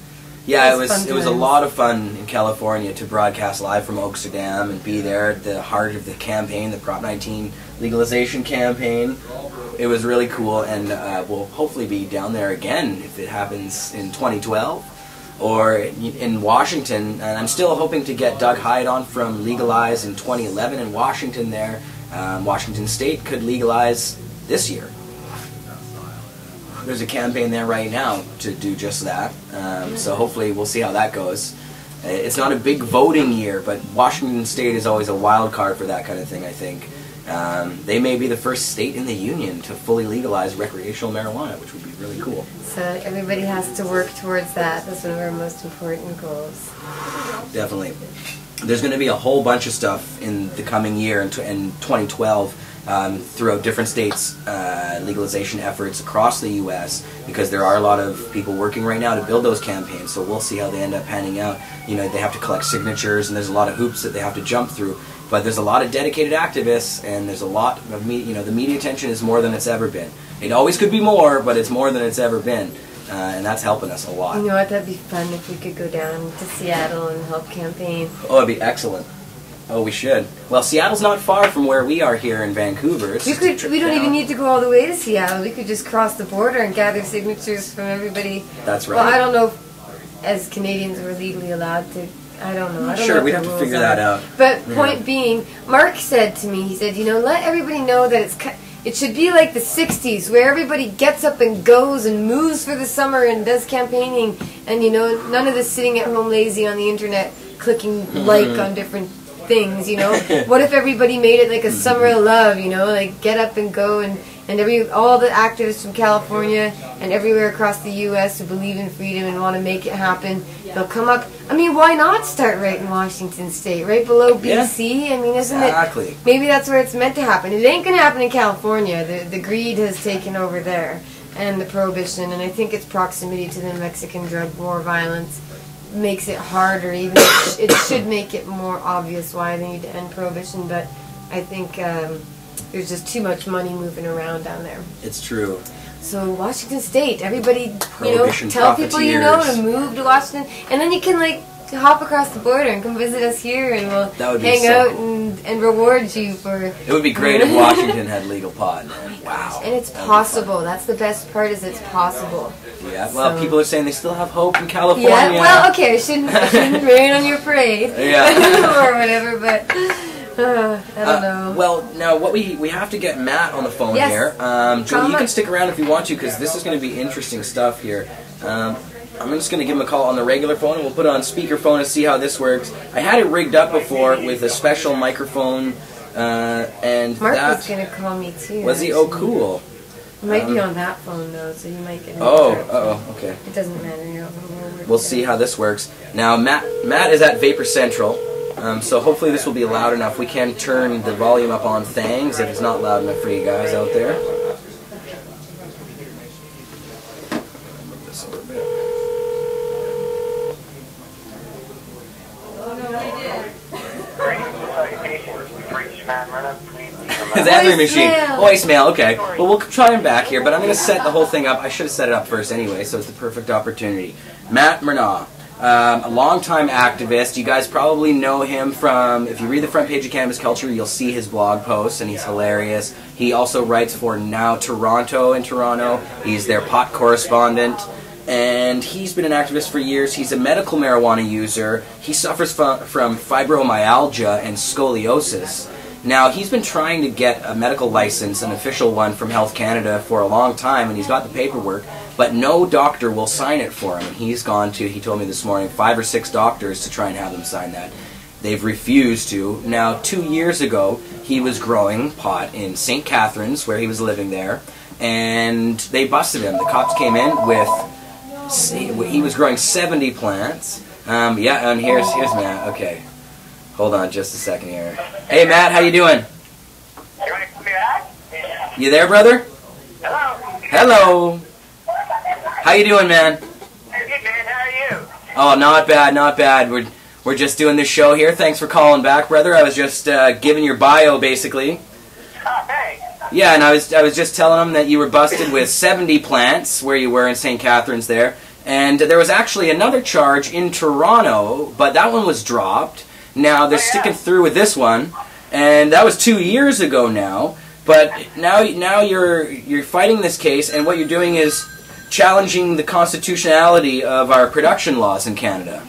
Yeah, it was a lot of fun in California to broadcast live from Oaksterdam and be there at the heart of the campaign, the Prop 19 legalization campaign. it was really cool, and we'll hopefully be down there again if it happens in 2012 or in Washington. And I'm still hoping to get Doug Hyde on from Legalize in 2011 in Washington there. Washington State could legalize this year. There's a campaign there right now to do just that. So hopefully we'll see how that goes. It's not a big voting year, but Washington State is always a wild card for that kind of thing, I think. They may be the first state in the union to fully legalize recreational marijuana, which would be really cool. So everybody has to work towards that. That's one of our most important goals. Definitely. There's going to be a whole bunch of stuff in the coming year in 2012 throughout different states, legalization efforts across the U.S., because there are a lot of people working right now to build those campaigns, so we'll see how they end up panning out. You know, they have to collect signatures, and there's a lot of hoops that they have to jump through, but there's a lot of dedicated activists, and there's a lot of, the media attention is more than it's ever been. It always could be more, but it's more than it's ever been, and that's helping us a lot. You know what, that'd be fun if we could go down to Seattle and help campaign. Oh, it'd be excellent. Oh, we should. Well, Seattle's not far from where we are here in Vancouver. We don't even need to go all the way to Seattle. We could just cross the border and gather signatures from everybody. That's right. Well, I don't know if, as Canadians, we're legally allowed to. I don't know. I don't know sure, what we'd the have to rules figure are. that out. But point being, Marc said to me, he said, you know, let everybody know that it should be like the 60s, where everybody gets up and goes and moves for the summer and does campaigning, and, you know, none of this sitting at home lazy on the internet clicking like on different things, you know. What if everybody made it like a summer of love, you know, like get up and go, and all the activists from California and everywhere across the U.S. who believe in freedom and want to make it happen, they'll come up. I mean, why not start right in Washington State, right below BC? Yeah. I mean, isn't it? Maybe that's where it's meant to happen. It ain't going to happen in California. The greed has taken over there, and the prohibition, and I think its proximity to the Mexican drug war violence makes it harder. Even it should make it more obvious why they need to end prohibition, but I think there's just too much money moving around down there. It's true. So Washington State, everybody, you know, tell people you know to move to Washington, and then you can like hop across the border and come visit us here, and we'll hang out and reward you for. It would be great if Washington had legal pot, man. Wow. And it's possible. That's the best part, is it's possible. Yeah. Well, people are saying they still have hope in California. Yeah. Well, okay. I shouldn't rain on your parade. Yeah. or whatever, but. I don't know. Well, now we have to get Matt on the phone here. Julie, you can stick around if you want to, because this is going to be interesting stuff here. I'm just going to give him a call on the regular phone, and we'll put it on speakerphone and see how this works. I had it rigged up before with a special microphone, and Marc was going to call me too. Was he? Oh, cool. It might be on that phone though, so you might get. Okay. It doesn't matter. We'll see how this works. Now, Matt is at Vapor Central. So hopefully this will be loud enough. We can turn the volume up on Thangs if it's not loud enough for you guys out there. Move this over a bit. It's answering machine. Voicemail, okay. Well, we'll try him back here, but I'm going to set the whole thing up. I should have set it up first anyway, so it's the perfect opportunity. Matt Murnau. A longtime activist. You guys probably know him from, if you read the front page of Cannabis Culture, you'll see his blog posts, and he's hilarious. He also writes for Now Toronto in Toronto. He's their pot correspondent, and he's been an activist for years. He's a medical marijuana user. He suffers from fibromyalgia and scoliosis. Now, he's been trying to get a medical license, an official one from Health Canada, for a long time, and he's got the paperwork, but no doctor will sign it for him. And he's gone to, he told me this morning, 5 or 6 doctors to try and have him sign that. They've refused to. Now, 2 years ago, he was growing pot in St. Catharines, where he was living there, and they busted him. The cops came in with, he was growing 70 plants. Yeah, and here's Matt. Okay. Hold on just a second here. Hey, Matt, how you doing? You want to come back? You there, brother? Hello. Hello. How you doing, man? I'm good, man. How are you? Oh, not bad, not bad. We're just doing this show here. Thanks for calling back, brother. I was just giving your bio, basically. Oh, thanks. Yeah, and I was just telling them that you were busted with 70 plants, where you were in St. Catharines there. And there was actually another charge in Toronto, but that one was dropped. Now, they're sticking through with this one, and that was 2 years ago now. But now you're fighting this case, and what you're doing is challenging the constitutionality of our production laws in Canada.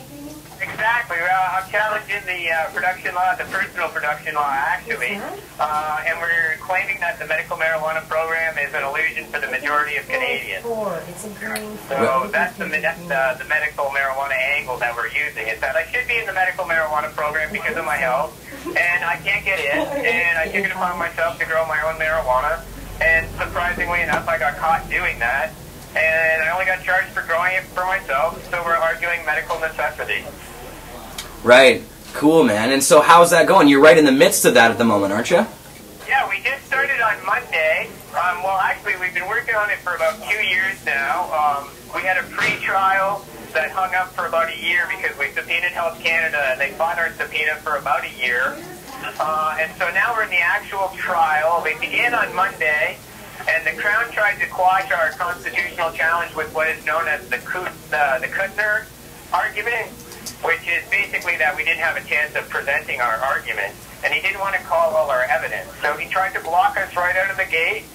Exactly. I'm challenging the production law, the personal production law, actually, and we're claiming that the medical marijuana program is an illusion for the majority of Canadians. So that's the medical marijuana angle that we're using. Is that I should be in the medical marijuana program because of my health, and I can't get in, and I took it upon myself to grow my own marijuana, and surprisingly enough, I got caught doing that, and I only got charged for growing it for myself, so we're arguing medical necessity. Right. Cool, man. And so how's that going? You're right in the midst of that at the moment, aren't you? Yeah, we just started on Monday. Well, actually, we've been working on it for about 2 years now. We had a pre-trial that hung up for about a year because we subpoenaed Health Canada, and they fought our subpoena for about a year. And so now we're in the actual trial. We began on Monday, and the Crown tried to quash our constitutional challenge with what is known as the Kuttner argument, which is basically that we didn't have a chance of presenting our argument, and he didn't want to call all our evidence. So he tried to block us right out of the gate.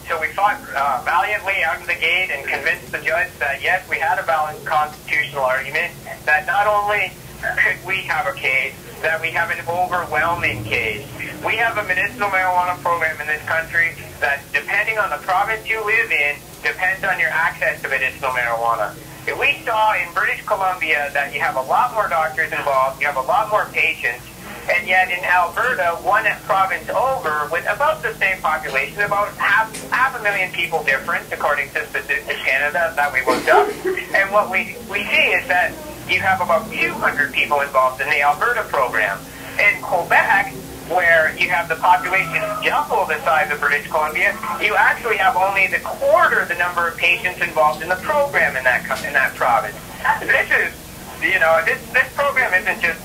So we fought valiantly out of the gate and convinced the judge that, yes, we had a valid constitutional argument, that not only could we have a case, that we have an overwhelming case. We have a medicinal marijuana program in this country that, depending on the province you live in, depends on your access to medicinal marijuana. If we saw in British Columbia that you have a lot more doctors involved, you have a lot more patients, and yet in Alberta, one province over, with about the same population, about half a million people difference, according to Statistics Canada, that we looked up. And what we see is that you have about 200 people involved in the Alberta program. In Quebec, where you have the population double the size of British Columbia, you actually have only the quarter the number of patients involved in the program in that province. This is, this program isn't just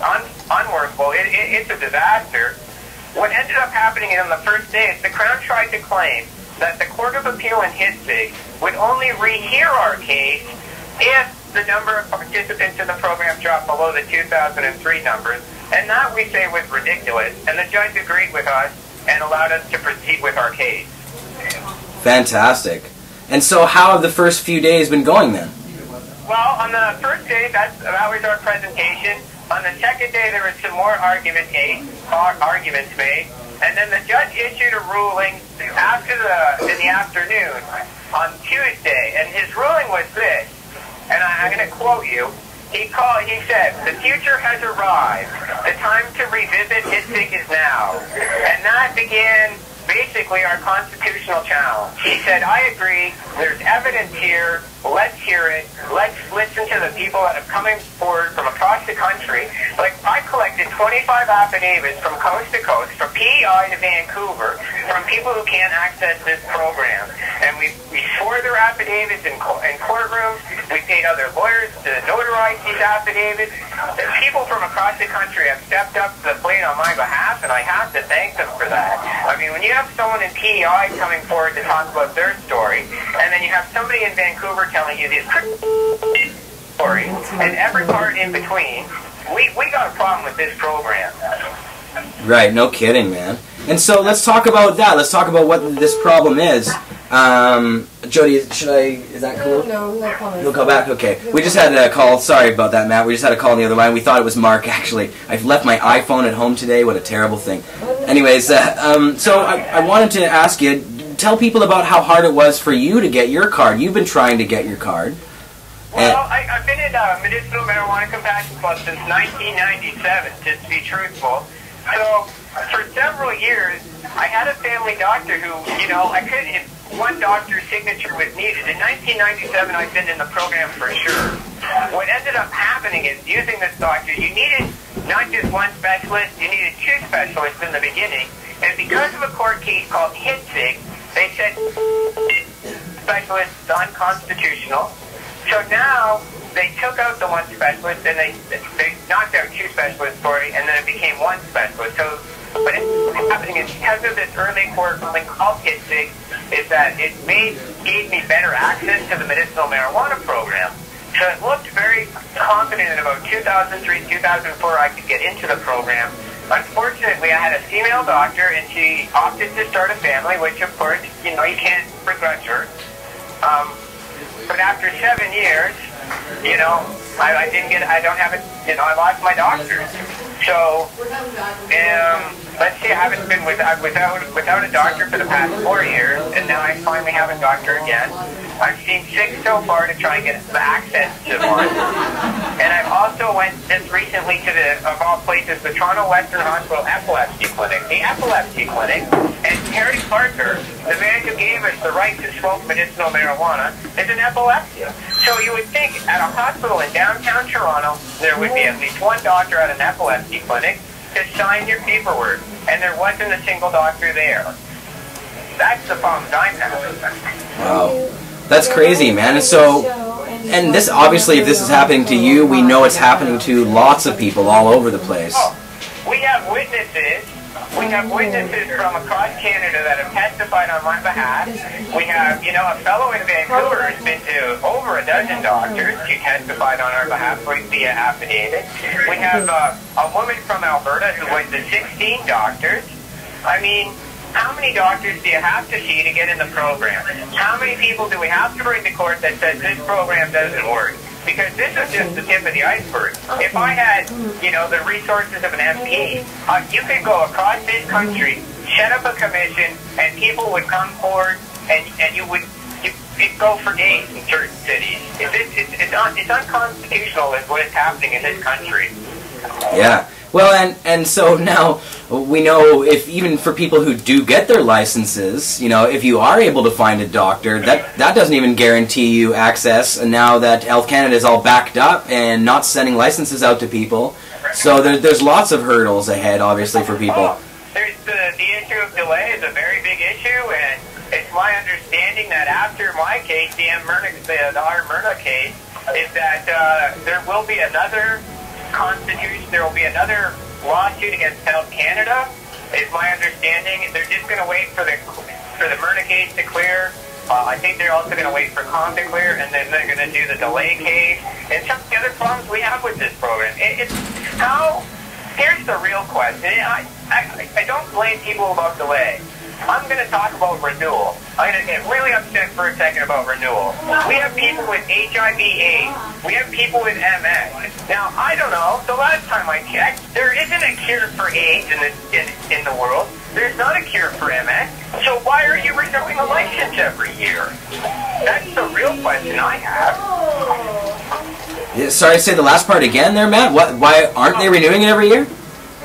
unworkable, it's a disaster. What ended up happening on the first day is the Crown tried to claim that the Court of Appeal in Hitzig would only rehear our case if the number of participants in the program dropped below the 2003 numbers. And that, we say, was ridiculous. And the judge agreed with us and allowed us to proceed with our case. Fantastic. And so how have the first few days been going then? Well, on the first day, that was our presentation. On the second day, there was some more arguments made. And then the judge issued a ruling in the afternoon on Tuesday. And his ruling was this, and I'm going to quote you. He said, "The future has arrived. The time to revisit Hitzig is now." And that began basically our constitutional challenge. He said, "I agree. There's evidence here. Let's hear it. Let's listen to the people that have coming forward from across the country." Like, I collected 25 affidavits from coast to coast, from PEI to Vancouver, from people who can't access this program. And we swore their affidavits in courtrooms. We paid other lawyers to notarize these affidavits. The people from across the country have stepped up to the plate on my behalf, and I have to thank them for that. I mean, when you have someone in PEI coming forward to talk about their story, and then you have somebody in Vancouver telling you this story, and every part in between, we got a problem with this program. Right, no kidding, man. And so let's talk about that. Let's talk about what this problem is. Jody, is that cool? No, no comment. You'll call back? Okay. We just had a call. Sorry about that, Matt. We just had a call on the other line. We thought it was Mark, actually. I've left my iPhone at home today. What a terrible thing. Anyways, so I wanted to ask you, tell people about how hard it was for you to get your card. You've been trying to get your card. Well, I've been in Medicinal Marijuana Compassion Club since 1997, just to be truthful. So, for several years, I had a family doctor who, if one doctor's signature was needed. In 1997, I'd been in the program for sure. What ended up happening is, using this doctor, you needed not just one specialist, you needed two specialists in the beginning. And because of a court case called Hitzig, they said specialist is unconstitutional. So now, they took out the one specialist, and they knocked out two specialists for it, and then it became one specialist. So what ended up happening is, because of this early court ruling called Hitzig, is that it gave me better access to the medicinal marijuana program. So it looked very confident in about 2003, 2004 I could get into the program. unfortunately, I had a female doctor, and she opted to start a family, which, of course, you know, you can't begrudge her. But after 7 years, you know, I don't have it, you know, I lost my doctor. So, let's see, I haven't been without a doctor for the past 4 years, and now I finally have a doctor again. I've seen 6 so far to try and get the access to one. And I've also went just recently to of all places, the Toronto Western Hospital Epilepsy Clinic. The Epilepsy Clinic, and Terry Parker, the man who gave us the right to smoke medicinal marijuana, is an epilepsy. So you would think at a hospital in downtown Toronto, there would be at least one doctor at an epilepsy clinic to sign your paperwork, and there wasn't a single doctor there. That's the problem I'm having. Wow. That's crazy, man. And so, and this, obviously, if this is happening to you, we know it's happening to lots of people all over the place. Oh, we have witnesses. We have witnesses from across Canada that have testified on my behalf. We have, you know, a fellow in Vancouver who's been to over a dozen doctors who testified on our behalf via affidavit. We have a woman from Alberta who went to 16 doctors. I mean, how many doctors do you have to see to get in the program? How many people do we have to bring to court that says this program doesn't work? Because this is just the tip of the iceberg. If I had, you know, the resources of an MP, you could go across this country, set up a commission, and people would come forward, and it'd go for days in certain cities. It's unconstitutional is what is happening in this country. Yeah. Well, and so now we know, if even for people who do get their licenses, you know, if you are able to find a doctor, that doesn't even guarantee you access. And now that Health Canada is all backed up and not sending licenses out to people, so there's lots of hurdles ahead, obviously, for people. There's the issue of delay is a very big issue, and it's my understanding that after my case, the R. Myrna case, is that there will be another constitution, there will be another lawsuit against Health Canada, is my understanding. They're just going to wait for the Myrna case to clear. I think they're also going to wait for COM to clear, and then they're going to do the delay case. And some of the other problems we have with this program. Here's the real question. I don't blame people about delay. I'm going to talk about renewal. I'm going to get really upset for a second about renewal. We have people with HIV/AIDS. We have people with MS. Now, I don't know. The last time I checked, there isn't a cure for AIDS in the world. There's not a cure for MS. So why are you renewing a license every year? That's the real question I have. Yeah, sorry, say the last part again there, Matt. Why aren't they renewing it every year?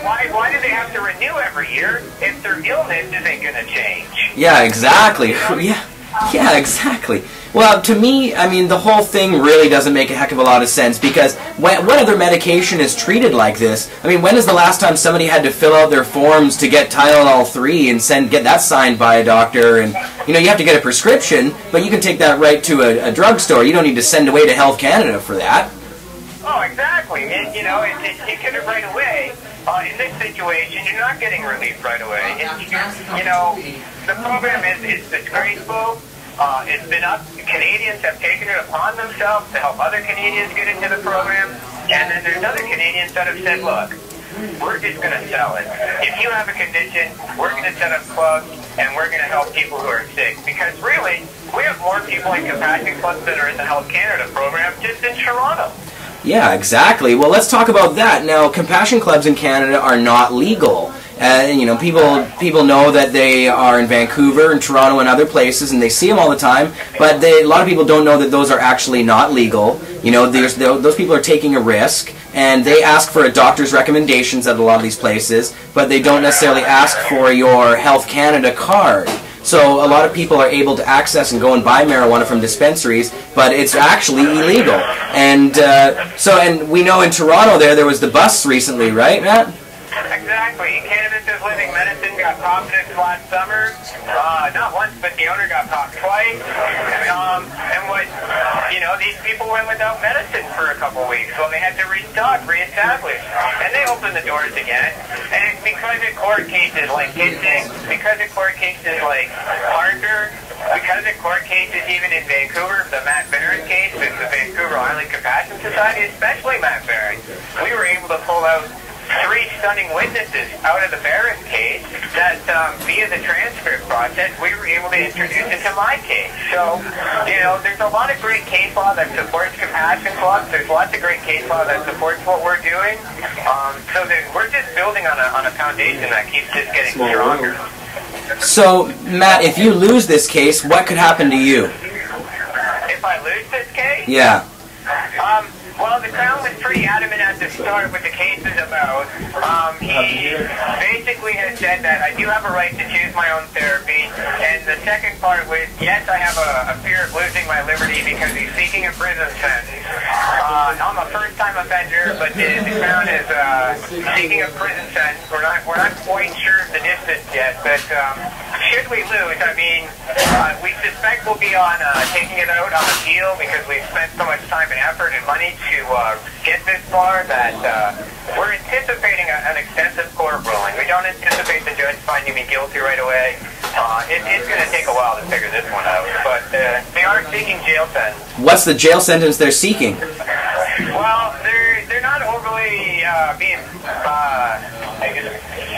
Why do they have to renew every year if their illness isn't going to change? Yeah, exactly. Yeah, exactly. Well, to me, I mean, the whole thing really doesn't make a heck of a lot of sense, because what other medication is treated like this? I mean, when is the last time somebody had to fill out their forms to get Tylenol 3 and get that signed by a doctor? And, you know, you have to get a prescription, but you can take that right to a drugstore. You don't need to send away to Health Canada for that. Oh, exactly. You know, you get it right away. In this situation, you're not getting relief right away. You know, the program is disgraceful. It's been up. Canadians have taken it upon themselves to help other Canadians get into the program. And then there's other Canadians that have said, look, we're just going to sell it. If you have a condition, we're going to set up clubs, and we're going to help people who are sick. Because really, we have more people in compassion clubs that are in the Health Canada program just in Toronto. Yeah, exactly. Well, let's talk about that. Now, compassion clubs in Canada are not legal. You know, people know that they are in Vancouver and Toronto and other places, and they see them all the time, but a lot of people don't know that those are actually not legal. You know, those people are taking a risk, and they ask for a doctor's recommendations at a lot of these places, but they don't necessarily ask for your Health Canada card. So a lot of people are able to access and go and buy marijuana from dispensaries, but it's actually illegal. And and we know in Toronto there was the bus recently, right, Matt? Exactly. Cannabis is Living Medicine got popped last summer. Not once, but the owner got popped twice. These people went without medicine for a couple weeks, so they had to reestablish. And they opened the doors again. And because of court cases like Kinsing, because of court cases like Parker, because of court cases even in Vancouver, the Matt Barron case with the Vancouver Island Compassion Society, especially Matt Barron, we were able to pull out three stunning witnesses out of the Barris case that via the transcript process we were able to introduce into my case. So, you know, there's a lot of great case law that supports compassion clubs. There's lots of great case law that supports what we're doing. So we're just building on a foundation that keeps just getting stronger. So, Matt, if you lose this case, what could happen to you? If I lose this case? Yeah. Well, the Crown was pretty adamant at the start what the case is about. He basically has said that I do have a right to choose my own therapy, and the second part was, yes, I have a fear of losing my liberty because he's seeking a prison sentence. I'm a first-time offender, but the Crown is seeking a prison sentence. We're not quite sure of the distance yet, but should we lose, I mean, we suspect we'll be on taking it out on appeal because we've spent so much time and effort and money to get this far that we're anticipating an extensive court ruling. We don't anticipate the judge finding me guilty right away. It's going to take a while to figure this one out, but they are seeking jail sentence. What's the jail sentence they're seeking? Well, they're not overly being,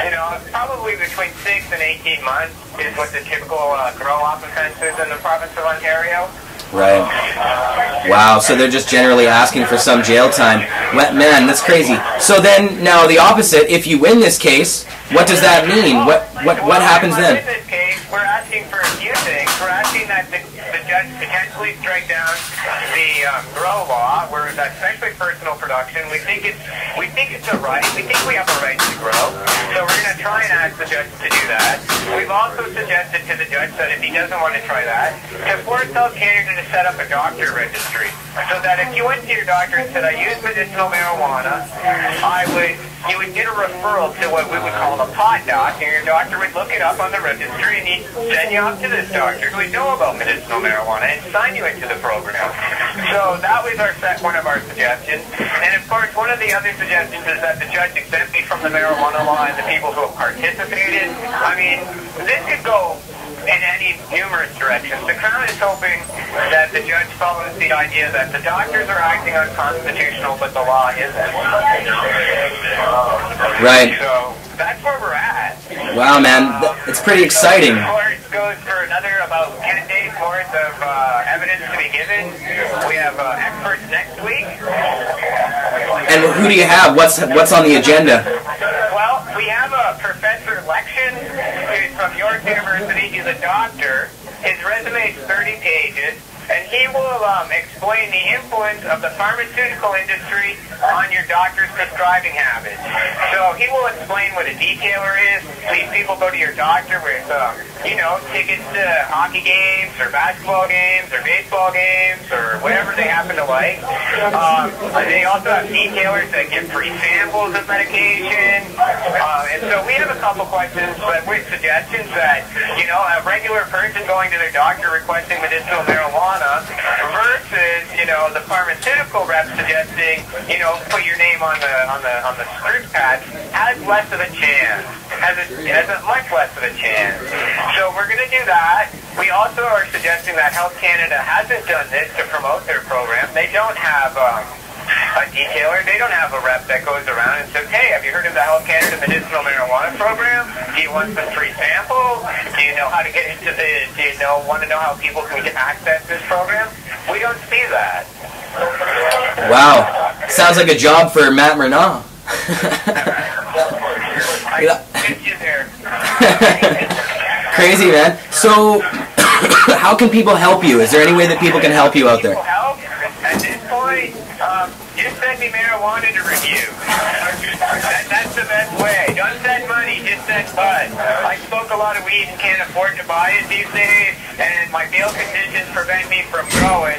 you know, probably between 6 and 18 months is what the typical grow-off offense is in the province of Ontario. Right. Wow, so they're just generally asking for some jail time. Man, that's crazy. So then, now the opposite, if you win this case, what does that mean? What happens then? In this case, we're asking for a few things. We're asking that the judge potentially strike down the grow law, where especially personal production. We think it's a right. We think we have a right to grow. So we're going to try and ask the judge to do that. We've also suggested to the judge that if he doesn't want to try that, to force Health Canada to set up a doctor registry, so that if you went to your doctor and said, I use medicinal marijuana, you would get a referral to what we would call a pot doc, and your doctor would look it up on the registry and he'd send you off to this doctor who would know about medicinal marijuana and sign you into the program. So that was one of our suggestions. And of course, one of the other suggestions is that the judge exempt me from the marijuana law and the people who have participated. I mean, this could go in any numerous directions. The Crown is hoping that the judge follows the idea that the doctors are acting unconstitutional, but the law isn't. Right. So that's where we're at. Wow, man, it's pretty exciting. The court goes for another about 10 days worth of evidence to be given. We have experts next week. And who do you have? What's on the agenda? Well, we have a Professor Lection who's from York University. He's a doctor. His resume is 30 pages, and he will explain the influence of the pharmaceutical industry on your doctor's prescribing habits. So he will explain what a detailer is. These people go to your doctor with, tickets to hockey games or basketball games or baseball games or whatever they happen to like. They also have detailers that give free samples of medication. And so we have a couple questions, but with suggestions that, a regular person going to their doctor requesting medicinal marijuana versus, the pharmaceutical rep suggesting, put your name on the script pad has less of a chance. Has a much less of a chance. So we're going to do that. We also are suggesting that Health Canada hasn't done this to promote their program. They don't have a detailer. They don't have a rep that goes around and says, hey, have you heard of the Health Canada medicinal marijuana program? Do you want some free samples? Do you know how to get into want to know how people can access this program? We don't see that. Wow. Sounds like a job for Matt Murnau. I get you there. Crazy, man. So, how can people help you? Is there any way that people can help you out there? Help? At this point, just send me marijuana to review. That's the best way. Don't send money, just send bud. I smoke a lot of weed and can't afford to buy it these days, and my bail conditions prevent me from growing.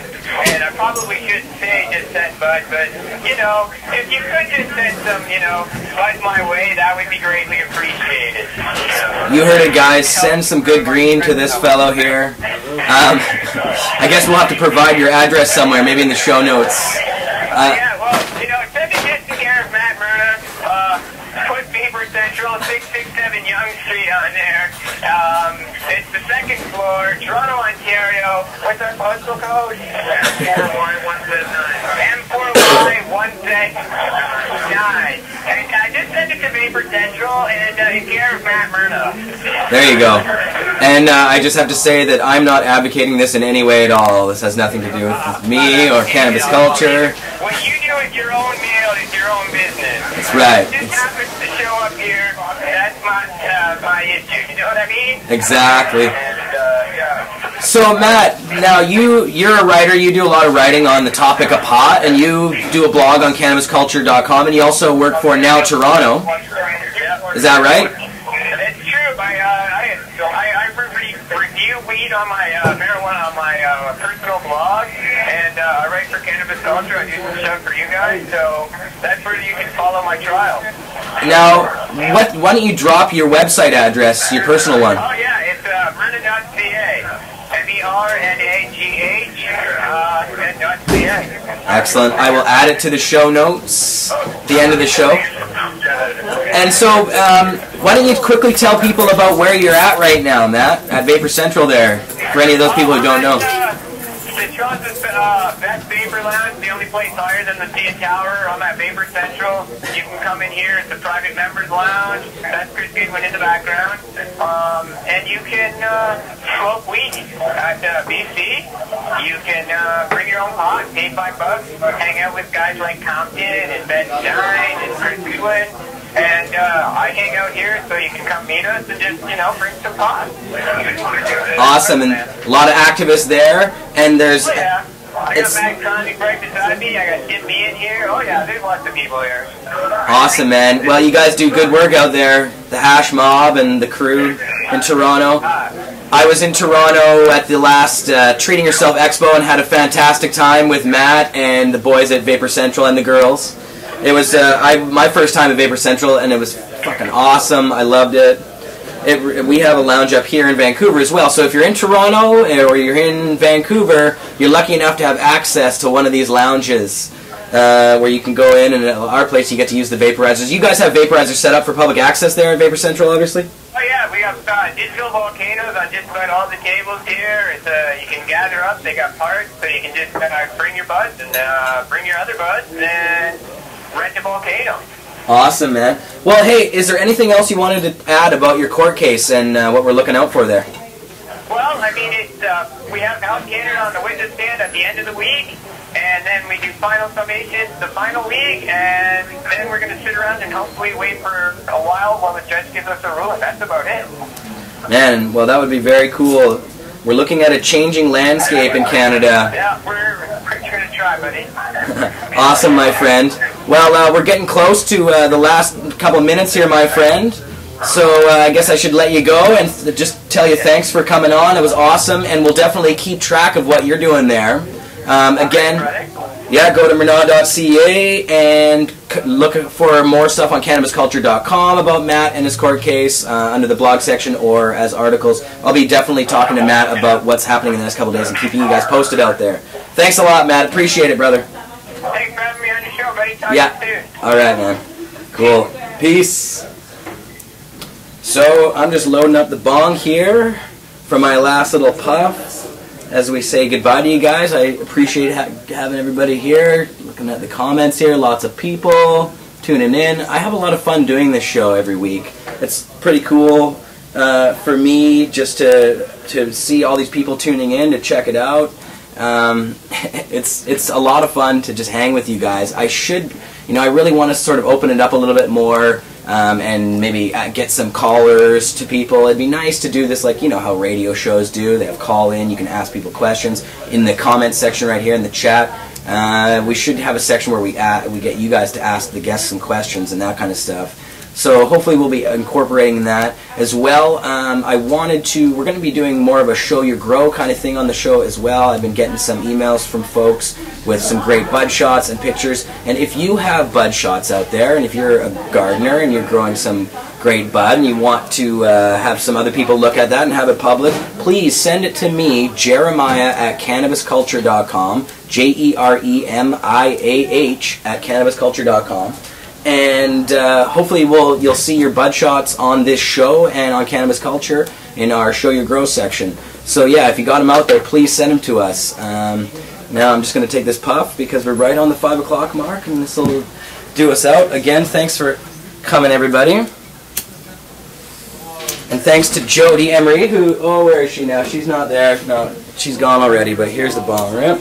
And I probably shouldn't say just send bud, but, if you could just send some, bud my way, that would be greatly appreciated. You heard it, guys. Send some good green to this fellow here. I guess we'll have to provide your address somewhere, maybe in the show notes. Send it just to care of Matt Murna. Put Beaver Central, 667 Yonge Street on there. It's the second floor, Toronto, Ontario. What's our postal code? M4Y179. M4Y179. And just send it Vapor Central, and it's care of Matt Myrna. There you go. And I just have to say that I'm not advocating this in any way at all. This has nothing to do with me or cannabis culture. What you do with your own meal is your own business. That's right. It just happens to show up here. That's my issue. You know what I mean? Exactly. And, yeah. So Matt, now you're a writer. You do a lot of writing on the topic of pot, and you do a blog on cannabisculture.com, and you also work for Now Toronto. Is that right? It's true. I review weed on my marijuana on my personal blog, and I write for Cannabis Culture. I do some stuff for you guys, so that's where you can follow my trial. Now, why don't you drop your website address, your personal one? Oh yeah, it's myrna.ca. MERNAGH.ca. Excellent. I will add it to the show notes at the end of the show. And so, why don't you quickly tell people about where you're at right now, Matt, at Vapor Central there, for any of those people who don't know. The Toronto's best Vapor Lounge, the only place higher than the CN Tower. I'm at Vapor Central. You can come in here. It's a private members lounge. That's Chris Goodwin in the background. And you can smoke weed at BC. You can bring your own pot, pay $5, hang out with guys like Compton and Ben Stein and Chris Goodwin. And I hang out here, so you can come meet us and just, bring some pot. Awesome, and a lot of activists there, and there's... Oh, yeah. I got Max Connick right beside me, I got Jim B in here. Oh yeah, there's lots of people here. Awesome, man. Well, you guys do good work out there, the Hash Mob and the crew in Toronto. I was in Toronto at the last Treating Yourself Expo and had a fantastic time with Matt and the boys at Vapor Central and the girls. It was my first time at Vapor Central, and it was fucking awesome. I loved it. We have a lounge up here in Vancouver as well, so if you're in Toronto or you're in Vancouver, you're lucky enough to have access to one of these lounges where you can go in, and at our place you get to use the vaporizers. You guys have vaporizers set up for public access there at Vapor Central, obviously? Oh yeah, we have digital volcanoes on just about all the tables here. It's, you can gather up, they got parts, so you can just bring your buds and bring your other buds and rent a volcano. Awesome, man. Well, hey, is there anything else you wanted to add about your court case and what we're looking out for there? Well, I mean, we have Health Canada on the witness stand at the end of the week, and then we do final summations the final week, and then we're going to sit around and hopefully wait for a while the judge gives us a ruling. That's about it. Man, well, that would be very cool. We're looking at a changing landscape in Canada. Yeah, we're going to try, buddy. Awesome, my friend. Well, we're getting close to the last couple minutes here, my friend. So I guess I should let you go and just tell you thanks for coming on. It was awesome, and we'll definitely keep track of what you're doing there. Again, yeah, go to mernod.ca and look for more stuff on cannabisculture.com about Matt and his court case under the blog section or as articles. I'll be definitely talking to Matt about what's happening in the next couple days and keeping you guys posted out there. Thanks a lot, Matt. Appreciate it, brother. Thanks for having me on your show, buddy. Talk to you soon. All right, man. Cool. Peace. So I'm just loading up the bong here for my last little puff as we say goodbye to you guys. I appreciate having everybody here, looking at the comments here, lots of people tuning in. I have a lot of fun doing this show every week. It's pretty cool for me just to see all these people tuning in, to check it out. It's a lot of fun to just hang with you guys. I really want to sort of open it up a little bit more and maybe get some callers to people. It'd be nice to do this like, how radio shows do. They have call in, you can ask people questions in the comment section right here in the chat. We should have a section where we get you guys to ask the guests some questions and that kind of stuff. So hopefully we'll be incorporating that as well. We're going to be doing more of a show your grow kind of thing on the show as well. I've been getting some emails from folks with some great bud shots and pictures. And if you have bud shots out there, and if you're a gardener and you're growing some great bud and you want to have some other people look at that and have it public, please send it to me, Jeremiah at cannabisculture.com, JEREMIAH at cannabisculture.com. And hopefully you'll see your bud shots on this show and on Cannabis Culture in our Show Your Grow section. So yeah, if you got them out there, please send them to us. Now I'm just going to take this puff because we're right on the 5 o'clock mark, and this will do us out. Again, thanks for coming, everybody. And thanks to Jodie Emery, who, oh, where is she now? She's not there. No, she's gone already, but here's the bong rip.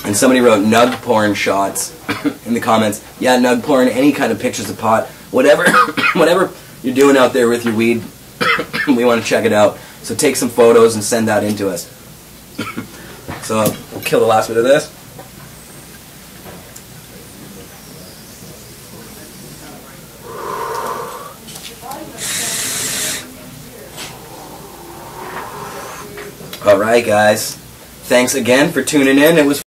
And somebody wrote nug porn shots in the comments. Yeah, nug porn, any kind of pictures of pot, whatever, whatever you're doing out there with your weed, we want to check it out. So take some photos and send that in to us. So we'll kill the last bit of this. All right, guys. Thanks again for tuning in. It was